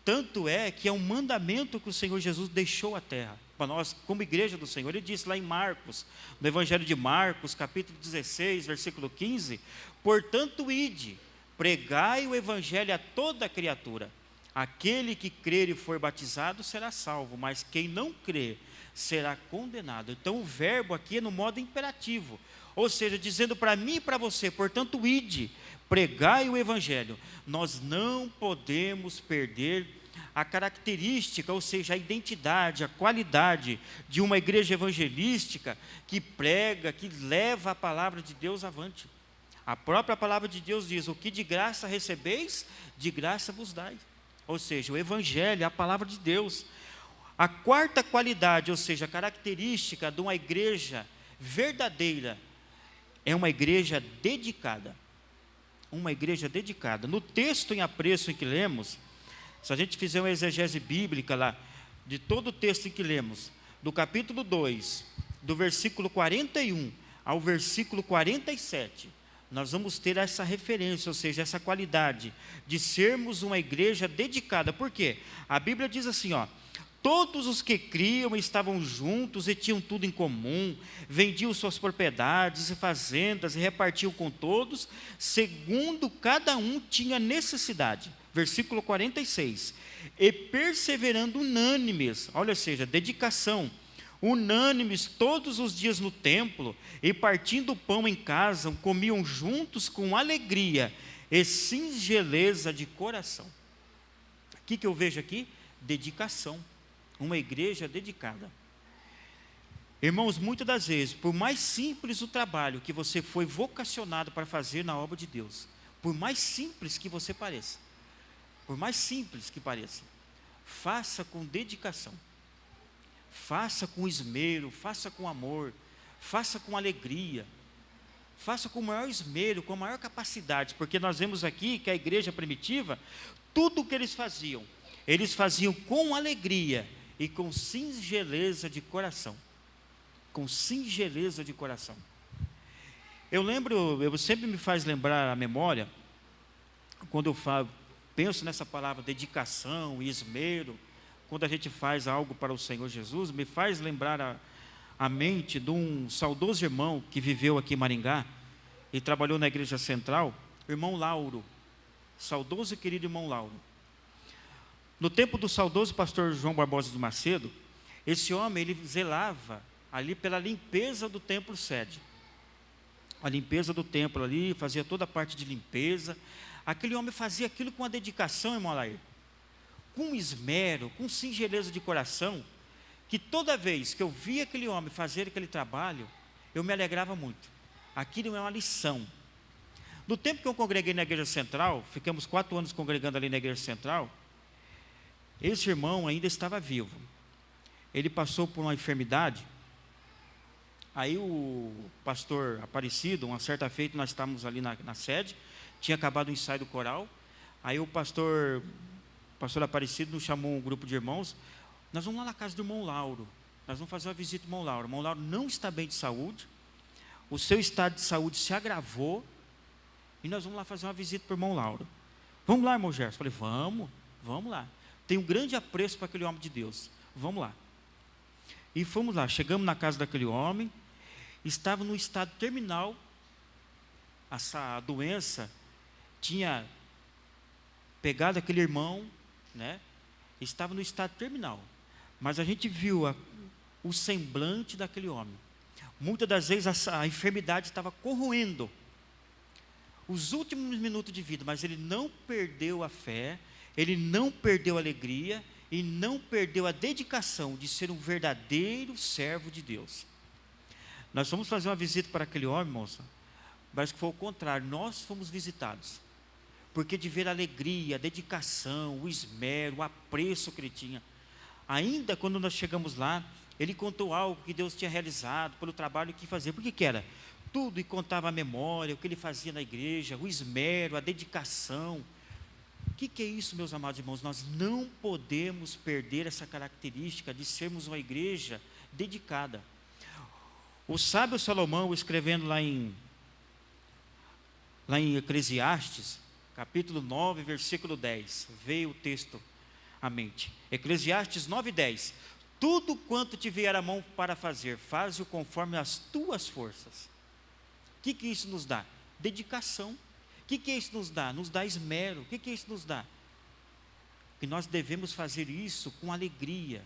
Tanto é que é um mandamento que o Senhor Jesus deixou à terra, para nós, como igreja do Senhor. Ele disse lá em Marcos, no Evangelho de Marcos, capítulo 16, versículo 15, portanto, ide, pregai o Evangelho a toda criatura. Aquele que crer e for batizado será salvo, mas quem não crer será condenado. Então, o verbo aqui é no modo imperativo, ou seja, dizendo para mim e para você, portanto, ide, pregai o Evangelho. Nós não podemos perder a característica, ou seja, a identidade, a qualidade de uma igreja evangelística que prega, que leva a palavra de Deus avante. A própria palavra de Deus diz, o que de graça recebeis, de graça vos dai. Ou seja, o Evangelho, a palavra de Deus. A quarta qualidade, ou seja, a característica de uma igreja verdadeira, é uma igreja dedicada. Uma igreja dedicada. No texto em apreço em que lemos, se a gente fizer uma exegese bíblica lá, de todo o texto em que lemos, do capítulo 2, do versículo 41 ao versículo 47, nós vamos ter essa referência, ou seja, essa qualidade de sermos uma igreja dedicada. Por quê? A Bíblia diz assim, ó, todos os que criam estavam juntos e tinham tudo em comum, vendiam suas propriedades e fazendas e repartiam com todos, segundo cada um tinha necessidade. Versículo 46, e perseverando unânimes, olha, ou seja, dedicação, unânimes todos os dias no templo, e partindo o pão em casa, comiam juntos com alegria e singeleza de coração. O que eu vejo aqui? Dedicação, uma igreja dedicada. Irmãos, muitas das vezes, por mais simples o trabalho que você foi vocacionado para fazer na obra de Deus, por mais simples que você pareça, por mais simples que pareça, faça com dedicação, faça com esmero, faça com amor, faça com alegria, faça com o maior esmero, com a maior capacidade, porque nós vemos aqui que a igreja primitiva, tudo o que eles faziam com alegria e com singeleza de coração. Com singeleza de coração. Eu sempre me faz lembrar a memória, quando eu penso nessa palavra dedicação e esmero, quando a gente faz algo para o Senhor Jesus, me faz lembrar a mente de um saudoso irmão que viveu aqui em Maringá e trabalhou na igreja central, o irmão Lauro, saudoso e querido irmão Lauro. No tempo do saudoso pastor João Barbosa de Macedo, esse homem, ele zelava ali pela limpeza do templo sede. A limpeza do templo ali, fazia toda a parte de limpeza. Aquele homem fazia aquilo com uma dedicação, irmão Alair, com esmero, com singeleza de coração, que toda vez que eu via aquele homem fazer aquele trabalho, eu me alegrava muito. Aquilo é uma lição. No tempo que eu congreguei na Igreja Central, ficamos 4 anos congregando ali na Igreja Central, esse irmão ainda estava vivo. Ele passou por uma enfermidade. Aí o pastor Aparecido, uma certa feita, nós estávamos ali na sede, tinha acabado o ensaio do coral. Aí o pastor Aparecido nos chamou um grupo de irmãos. Nós vamos lá na casa do irmão Lauro. Nós vamos fazer uma visita ao irmão Lauro. O irmão Lauro não está bem de saúde. O seu estado de saúde se agravou. E nós vamos lá fazer uma visita para o irmão Lauro. Vamos lá, irmão Gerson. Falei, vamos lá. Tenho um grande apreço para aquele homem de Deus. Vamos lá. E fomos lá. Chegamos na casa daquele homem. Estava no estado terminal. Essa doença tinha pegado aquele irmão, né? Estava no estado terminal. Mas a gente viu o semblante daquele homem. Muitas das vezes a enfermidade estava corroendo os últimos minutos de vida, mas ele não perdeu a fé, ele não perdeu a alegria e não perdeu a dedicação de ser um verdadeiro servo de Deus. Nós fomos fazer uma visita para aquele homem, moça, mas que foi o contrário, nós fomos visitados, porque de ver a alegria, a dedicação, o esmero, o apreço que ele tinha. Ainda quando nós chegamos lá, ele contou algo que Deus tinha realizado, pelo trabalho que fazia. Por que era? Tudo, e contava a memória, o que ele fazia na igreja, o esmero, a dedicação. O que é isso, meus amados irmãos? Nós não podemos perder essa característica de sermos uma igreja dedicada. O sábio Salomão, escrevendo lá em Eclesiastes, capítulo 9, versículo 10, veio o texto à mente. Eclesiastes 9, 10. Tudo quanto te vier a mão para fazer, faze-o conforme as tuas forças. O que isso nos dá? Dedicação. O que isso nos dá? Nos dá esmero. O que isso nos dá? Que nós devemos fazer isso com alegria.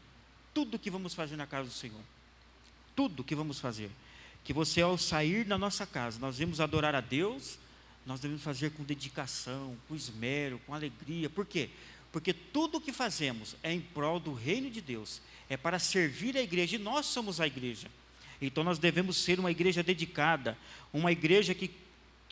Tudo que vamos fazer na casa do Senhor. Tudo que vamos fazer. Que você, ao sair da nossa casa, nós devemos adorar a Deus, nós devemos fazer com dedicação, com esmero, com alegria. Por quê? Porque tudo o que fazemos é em prol do reino de Deus, é para servir a igreja, e nós somos a igreja. Então nós devemos ser uma igreja dedicada, uma igreja que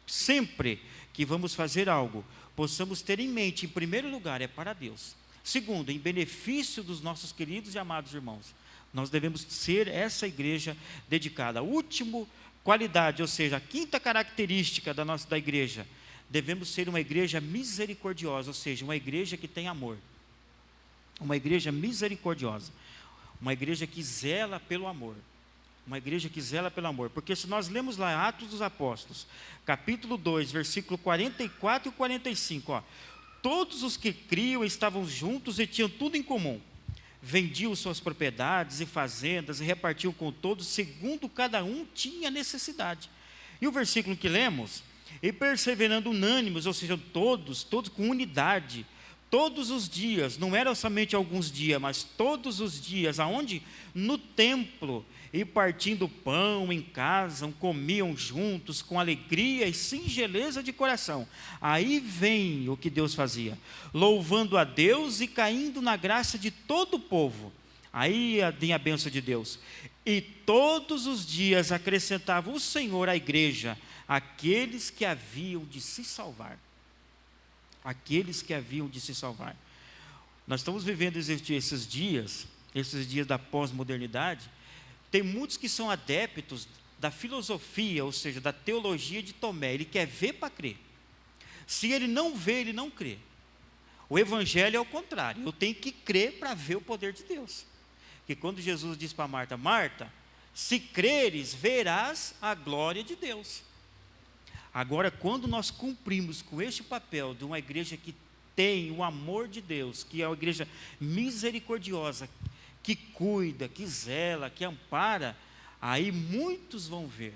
sempre que vamos fazer algo, possamos ter em mente, em primeiro lugar, é para Deus. Segundo, em benefício dos nossos queridos e amados irmãos, nós devemos ser essa igreja dedicada. A última qualidade, ou seja, a quinta característica da igreja, devemos ser uma igreja misericordiosa, ou seja, uma igreja que tem amor. Uma igreja misericordiosa. Uma igreja que zela pelo amor. Uma igreja que zela pelo amor. Porque se nós lemos lá Atos dos Apóstolos, capítulo 2, versículo 44 e 45, ó, todos os que criam estavam juntos e tinham tudo em comum. Vendiam suas propriedades e fazendas e repartiam com todos, segundo cada um tinha necessidade. E o versículo que lemos, e perseverando unânimes, ou seja, todos com unidade, todos os dias, não eram somente alguns dias, mas todos os dias, aonde? No templo, e partindo pão em casa, comiam juntos, com alegria e singeleza de coração. Aí vem o que Deus fazia, louvando a Deus e caindo na graça de todo o povo. Aí vem a bênção de Deus. E todos os dias acrescentava o Senhor à igreja, aqueles que haviam de se salvar. Aqueles que haviam de se salvar. Nós estamos vivendo esses dias da pós-modernidade. Tem muitos que são adeptos da filosofia, ou seja, da teologia de Tomé. Ele quer ver para crer. Se ele não vê, ele não crê. O evangelho é o contrário. Eu tenho que crer para ver o poder de Deus. Que quando Jesus diz para Marta, Marta, se creres, verás a glória de Deus. Agora, quando nós cumprimos com este papel de uma igreja que tem o amor de Deus, que é uma igreja misericordiosa, que cuida, que zela, que ampara, aí muitos vão ver.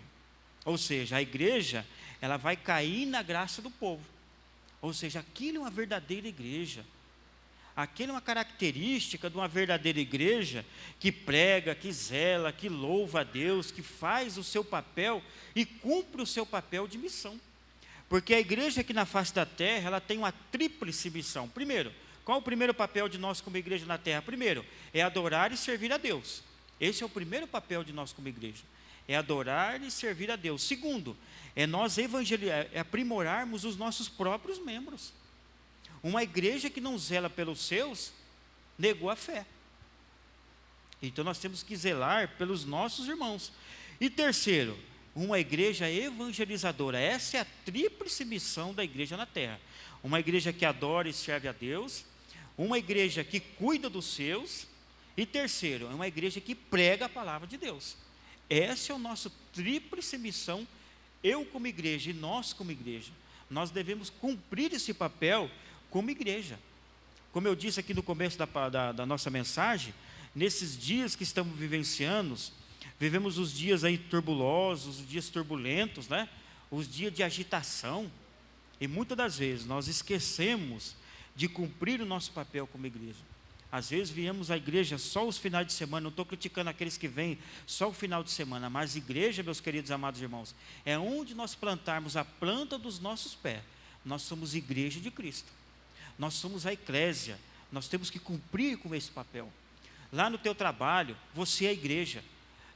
Ou seja, a igreja, ela vai cair na graça do povo. Ou seja, aquilo é uma verdadeira igreja. Aquilo é uma característica de uma verdadeira igreja que prega, que zela, que louva a Deus, que faz o seu papel e cumpre o seu papel de missão. Porque a igreja aqui na face da terra, ela tem uma tríplice missão. Primeiro, qual o primeiro papel de nós como igreja na terra? Primeiro, é adorar e servir a Deus. Esse é o primeiro papel de nós como igreja. É adorar e servir a Deus. Segundo, é nós aprimorarmos os nossos próprios membros. Uma igreja que não zela pelos seus, negou a fé. Então nós temos que zelar pelos nossos irmãos. E terceiro, uma igreja evangelizadora. Essa é a tríplice missão da igreja na terra. Uma igreja que adora e serve a Deus, uma igreja que cuida dos seus, e terceiro, é uma igreja que prega a palavra de Deus. Essa é a nossa tríplice missão, eu como igreja e nós como igreja. Nós devemos cumprir esse papel como igreja. Como eu disse aqui no começo da nossa mensagem, nesses dias que estamos vivenciando, vivemos os dias aí turbulosos, os dias turbulentos, né? Os dias de agitação, e muitas das vezes nós esquecemos de cumprir o nosso papel como igreja. Às vezes viemos à igreja só os finais de semana, não estou criticando aqueles que vêm só o final de semana, mas igreja, meus queridos amados irmãos, é onde nós plantarmos a planta dos nossos pés. Nós somos igreja de Cristo, nós somos a eclésia, nós temos que cumprir com esse papel. Lá no teu trabalho, você é a igreja.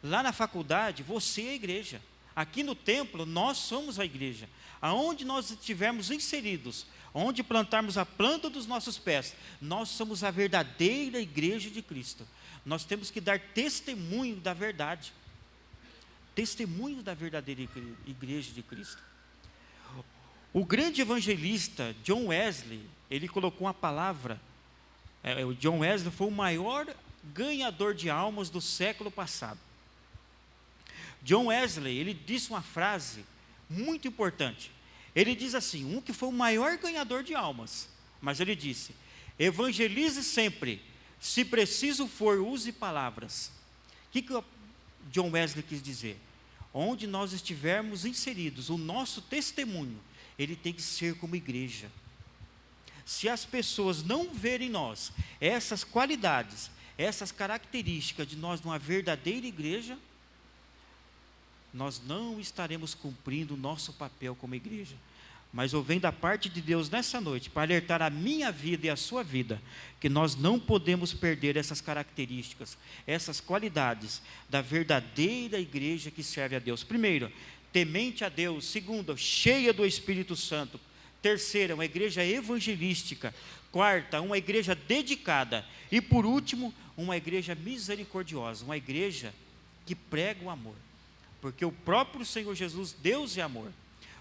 Lá na faculdade, você é a igreja. Aqui no templo, nós somos a igreja. Aonde nós estivermos inseridos, onde plantarmos a planta dos nossos pés, nós somos a verdadeira igreja de Cristo. Nós temos que dar testemunho da verdade. Testemunho da verdadeira igreja de Cristo. O grande evangelista John Wesley, ele colocou uma palavra. O John Wesley foi o maior ganhador de almas do século passado. John Wesley, ele disse uma frase muito importante. Ele diz assim, que foi o maior ganhador de almas, mas ele disse: evangelize sempre, se preciso for, use palavras. O que o John Wesley quis dizer? Onde nós estivermos inseridos, o nosso testemunho, ele tem que ser como igreja. Se as pessoas não verem em nós essas qualidades, essas características de nós, uma verdadeira igreja, nós não estaremos cumprindo o nosso papel como igreja. Mas eu venho da parte de Deus nessa noite para alertar a minha vida e a sua vida, que nós não podemos perder essas características, essas qualidades da verdadeira igreja que serve a Deus. Primeiro, temente a Deus. Segundo, cheia do Espírito Santo. Terceira, uma igreja evangelística. Quarta, uma igreja dedicada. E por último, uma igreja misericordiosa, uma igreja que prega o amor. Porque o próprio Senhor Jesus, Deus é amor.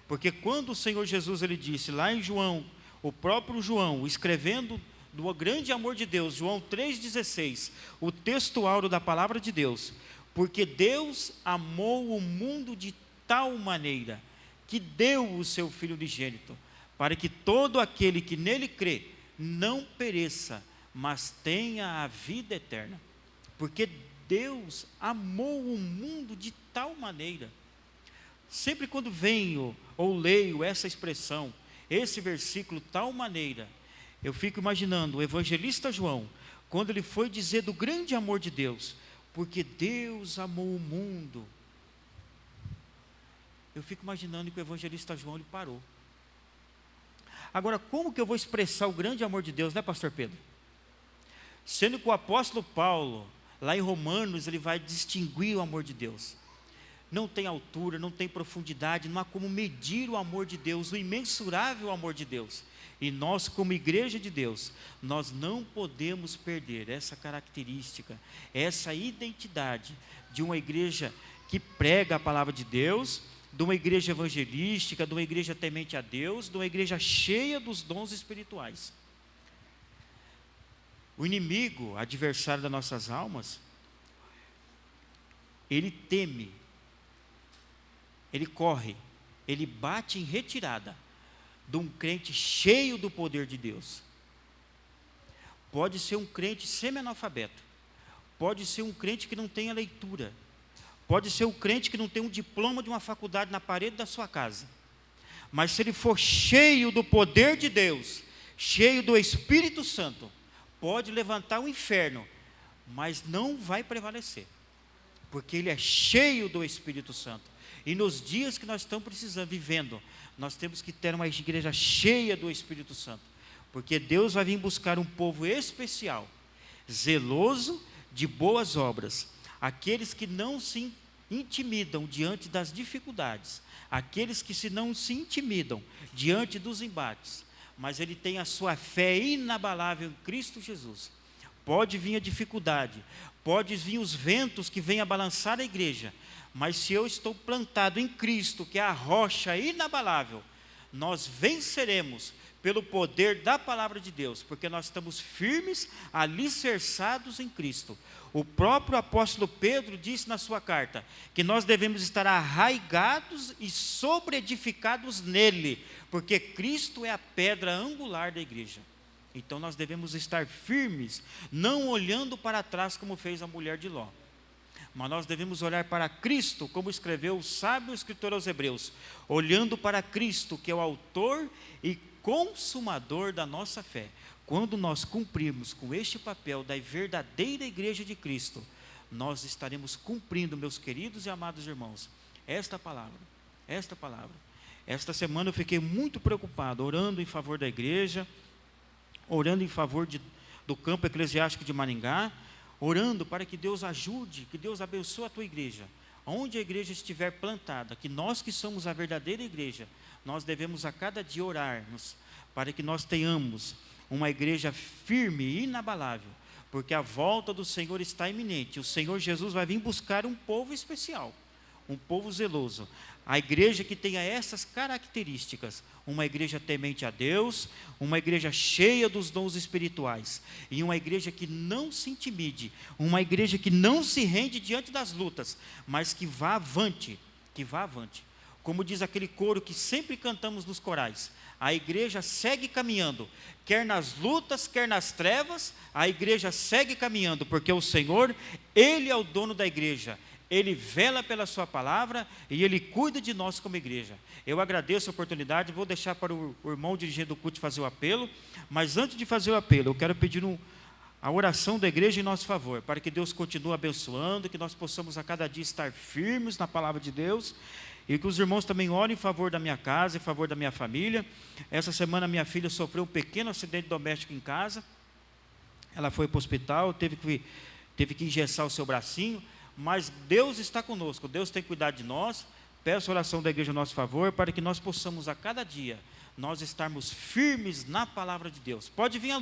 Porque quando o Senhor Jesus, ele disse lá em João, o próprio João, escrevendo do grande amor de Deus, João 3,16, o texto áureo da palavra de Deus, porque Deus amou o mundo de tal maneira, que deu o seu Filho unigênito, para que todo aquele que nele crê, não pereça, mas tenha a vida eterna. Porque Deus amou o mundo de tal maneira. Sempre quando venho ou leio essa expressão, esse versículo, tal maneira, eu fico imaginando o evangelista João, quando ele foi dizer do grande amor de Deus, porque Deus amou o mundo. Eu fico imaginando que o evangelista João, ele parou. Agora, como que eu vou expressar o grande amor de Deus, né, pastor Pedro? Sendo que o apóstolo Paulo, lá em Romanos, ele vai distinguir o amor de Deus. Não tem altura, não tem profundidade, não há como medir o amor de Deus, o imensurável amor de Deus. E nós, como igreja de Deus, nós não podemos perder essa característica, essa identidade de uma igreja que prega a palavra de Deus, de uma igreja evangelística, de uma igreja temente a Deus, de uma igreja cheia dos dons espirituais. O inimigo, adversário das nossas almas, ele teme, ele corre, ele bate em retirada de um crente cheio do poder de Deus. Pode ser um crente semi-analfabeto, pode ser um crente que não tenha leitura, pode ser um crente que não tem um diploma de uma faculdade na parede da sua casa, mas se ele for cheio do poder de Deus, cheio do Espírito Santo, pode levantar o inferno, mas não vai prevalecer, porque ele é cheio do Espírito Santo. E nos dias que nós estamos precisando, vivendo, nós temos que ter uma igreja cheia do Espírito Santo, porque Deus vai vir buscar um povo especial, zeloso de boas obras, aqueles que não se intimidam diante das dificuldades, aqueles que não se intimidam diante dos embates, mas ele tem a sua fé inabalável em Cristo Jesus. Pode vir a dificuldade, pode vir os ventos que venham a balançar a igreja, mas se eu estou plantado em Cristo, que é a rocha inabalável, nós venceremos pelo poder da palavra de Deus, porque nós estamos firmes, alicerçados em Cristo. O próprio apóstolo Pedro disse na sua carta, que nós devemos estar arraigados e sobreedificados nele, porque Cristo é a pedra angular da igreja. Então nós devemos estar firmes, não olhando para trás como fez a mulher de Ló, mas nós devemos olhar para Cristo, como escreveu o sábio escritor aos Hebreus, olhando para Cristo, que é o autor e consumador da nossa fé. Quando nós cumprirmos com este papel da verdadeira igreja de Cristo, nós estaremos cumprindo, meus queridos e amados irmãos, esta palavra. Esta semana eu fiquei muito preocupado, orando em favor da igreja, orando em favor do campo eclesiástico de Maringá, orando para que Deus ajude, que Deus abençoe a tua igreja. Onde a igreja estiver plantada, que nós que somos a verdadeira igreja, nós devemos a cada dia orarmos, para que nós tenhamos uma igreja firme e inabalável, porque a volta do Senhor está iminente. O Senhor Jesus vai vir buscar um povo especial, um povo zeloso, a igreja que tenha essas características, uma igreja temente a Deus, uma igreja cheia dos dons espirituais, e uma igreja que não se intimide, uma igreja que não se rende diante das lutas, mas que vá avante, como diz aquele coro que sempre cantamos nos corais, a igreja segue caminhando, quer nas lutas, quer nas trevas, a igreja segue caminhando, porque o Senhor, Ele é o dono da igreja, Ele vela pela sua palavra e Ele cuida de nós como igreja. Eu agradeço a oportunidade, vou deixar para o irmão dirigente do culto fazer o apelo, mas antes de fazer o apelo, eu quero pedir a oração da igreja em nosso favor, para que Deus continue abençoando, que nós possamos a cada dia estar firmes na palavra de Deus, e que os irmãos também orem em favor da minha casa, em favor da minha família. Essa semana minha filha sofreu um pequeno acidente doméstico em casa, ela foi para o hospital, teve que engessar o seu bracinho, mas Deus está conosco, Deus tem cuidado de nós. Peço a oração da igreja em nosso favor, para que nós possamos a cada dia, nós estarmos firmes na palavra de Deus. Pode vir a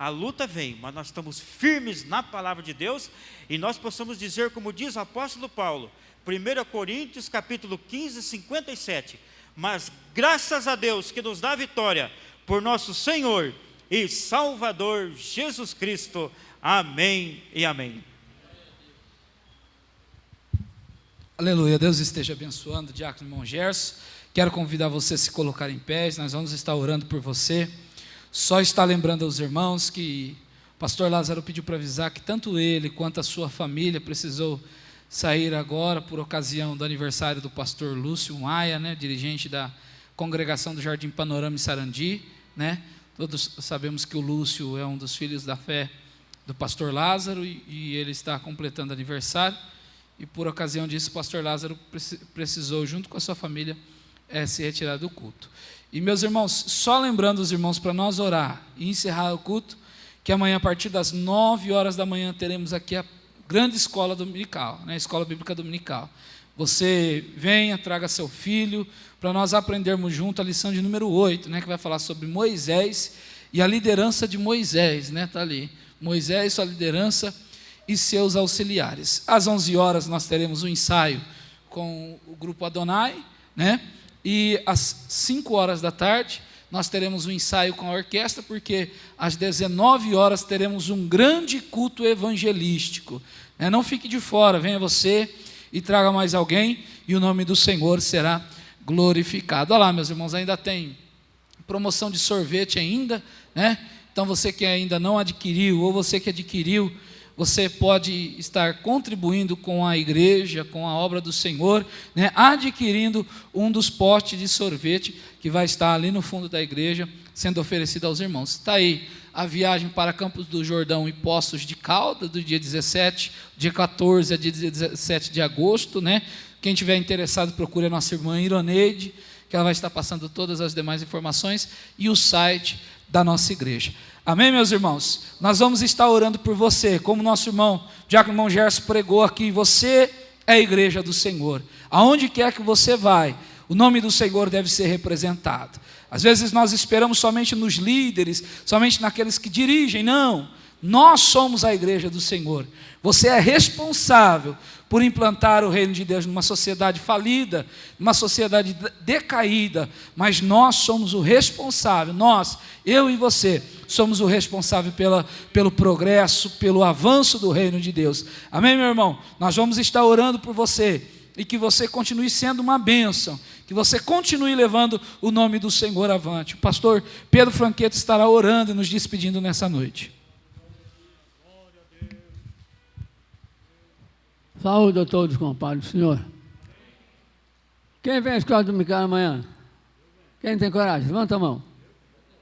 luta vem, mas nós estamos firmes na palavra de Deus, e nós possamos dizer, como diz o apóstolo Paulo, 1 Coríntios capítulo 15, 57, mas graças a Deus que nos dá a vitória, por nosso Senhor e Salvador Jesus Cristo. Amém e amém. Aleluia, Deus esteja abençoando o diácono irmão Gerson. Quero convidar você a se colocar em pé, nós vamos estar orando por você. Só está lembrando aos irmãos que o pastor Lázaro pediu para avisar que tanto ele quanto a sua família precisou sair agora por ocasião do aniversário do pastor Lúcio Maia, dirigente da congregação do Jardim Panorama em Sarandi, Todos sabemos que o Lúcio é um dos filhos da fé do pastor Lázaro e ele está completando aniversário, e por ocasião disso o pastor Lázaro precisou, junto com a sua família, se retirar do culto. E meus irmãos, só lembrando os irmãos para nós orar e encerrar o culto, que amanhã a partir das 9 horas da manhã teremos aqui a grande escola dominical, a escola bíblica dominical. Você venha, traga seu filho, para nós aprendermos junto a lição de número 8, que vai falar sobre Moisés e a liderança de Moisés, está ali, Moisés, sua liderança e seus auxiliares. Às 11 horas nós teremos um ensaio com o grupo Adonai, e às 5 horas da tarde nós teremos um ensaio com a orquestra, porque às 19 horas teremos um grande culto evangelístico. Não fique de fora, venha você e traga mais alguém, e o nome do Senhor será glorificado. Olha lá, meus irmãos, ainda tem promoção de sorvete ainda, Então você que ainda não adquiriu, ou você que adquiriu, você pode estar contribuindo com a igreja, com a obra do Senhor, adquirindo um dos potes de sorvete que vai estar ali no fundo da igreja, sendo oferecido aos irmãos. Está aí a viagem para Campos do Jordão e Poços de Caldas, do dia 17, dia 14 a dia 17 de agosto, Quem tiver interessado, procure a nossa irmã Ironeide, que ela vai estar passando todas as demais informações, e o site da nossa igreja. Amém, meus irmãos? Nós vamos estar orando por você, como nosso irmão, Diácono Irmão Gerson pregou aqui, você é a igreja do Senhor. Aonde quer que você vai, o nome do Senhor deve ser representado. Às vezes nós esperamos somente nos líderes, somente naqueles que dirigem. Não, nós somos a igreja do Senhor. Você é responsável por implantar o reino de Deus numa sociedade falida, numa sociedade decaída, mas nós somos o responsável, nós, eu e você, somos o responsável pelo progresso, pelo avanço do reino de Deus. Amém, meu irmão? Nós vamos estar orando por você, e que você continue sendo uma bênção, que você continue levando o nome do Senhor avante. O pastor Pedro Franqueto estará orando e nos despedindo nessa noite. Saúde a todos, compadre do Senhor. Quem vem à escola dominical amanhã? Quem tem coragem? Levanta a mão.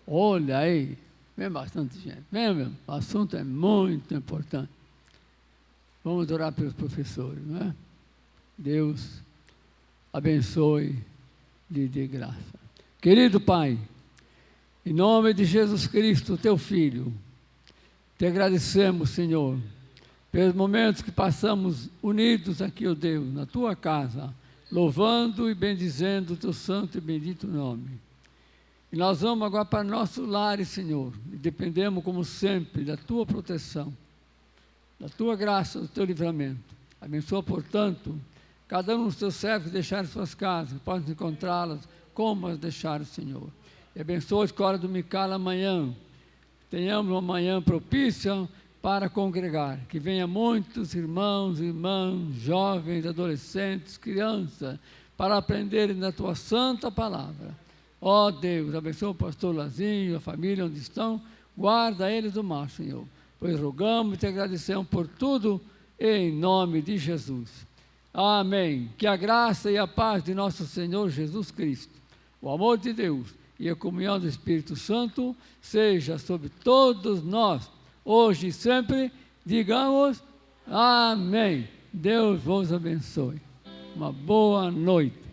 Olha aí, vem bastante gente. Vem mesmo, o assunto é muito importante. Vamos orar pelos professores, não é? Deus abençoe, lhe dê graça. Querido Pai, em nome de Jesus Cristo, teu Filho, te agradecemos, Senhor, pelos momentos que passamos unidos aqui, ó Deus, na tua casa, louvando e bendizendo o teu santo e bendito nome. E nós vamos agora para nossos lares, Senhor, e dependemos, como sempre, da tua proteção, da tua graça, do teu livramento. Abençoa, portanto, cada um dos teus servos que deixaram suas casas, que possam encontrá-las como as deixaram, Senhor. E abençoa a escola dominical amanhã. Tenhamos uma manhã propícia para congregar, que venha muitos irmãos, irmãs, jovens, adolescentes, crianças, para aprenderem da tua santa palavra. Ó Deus, abençoa o pastor Lazinho, a família onde estão, guarda eles do mal, Senhor. Pois rogamos e te agradecemos por tudo, em nome de Jesus. Amém. Que a graça e a paz de nosso Senhor Jesus Cristo, o amor de Deus e a comunhão do Espírito Santo seja sobre todos nós, hoje e sempre. Digamos amém. Deus vos abençoe. Uma boa noite.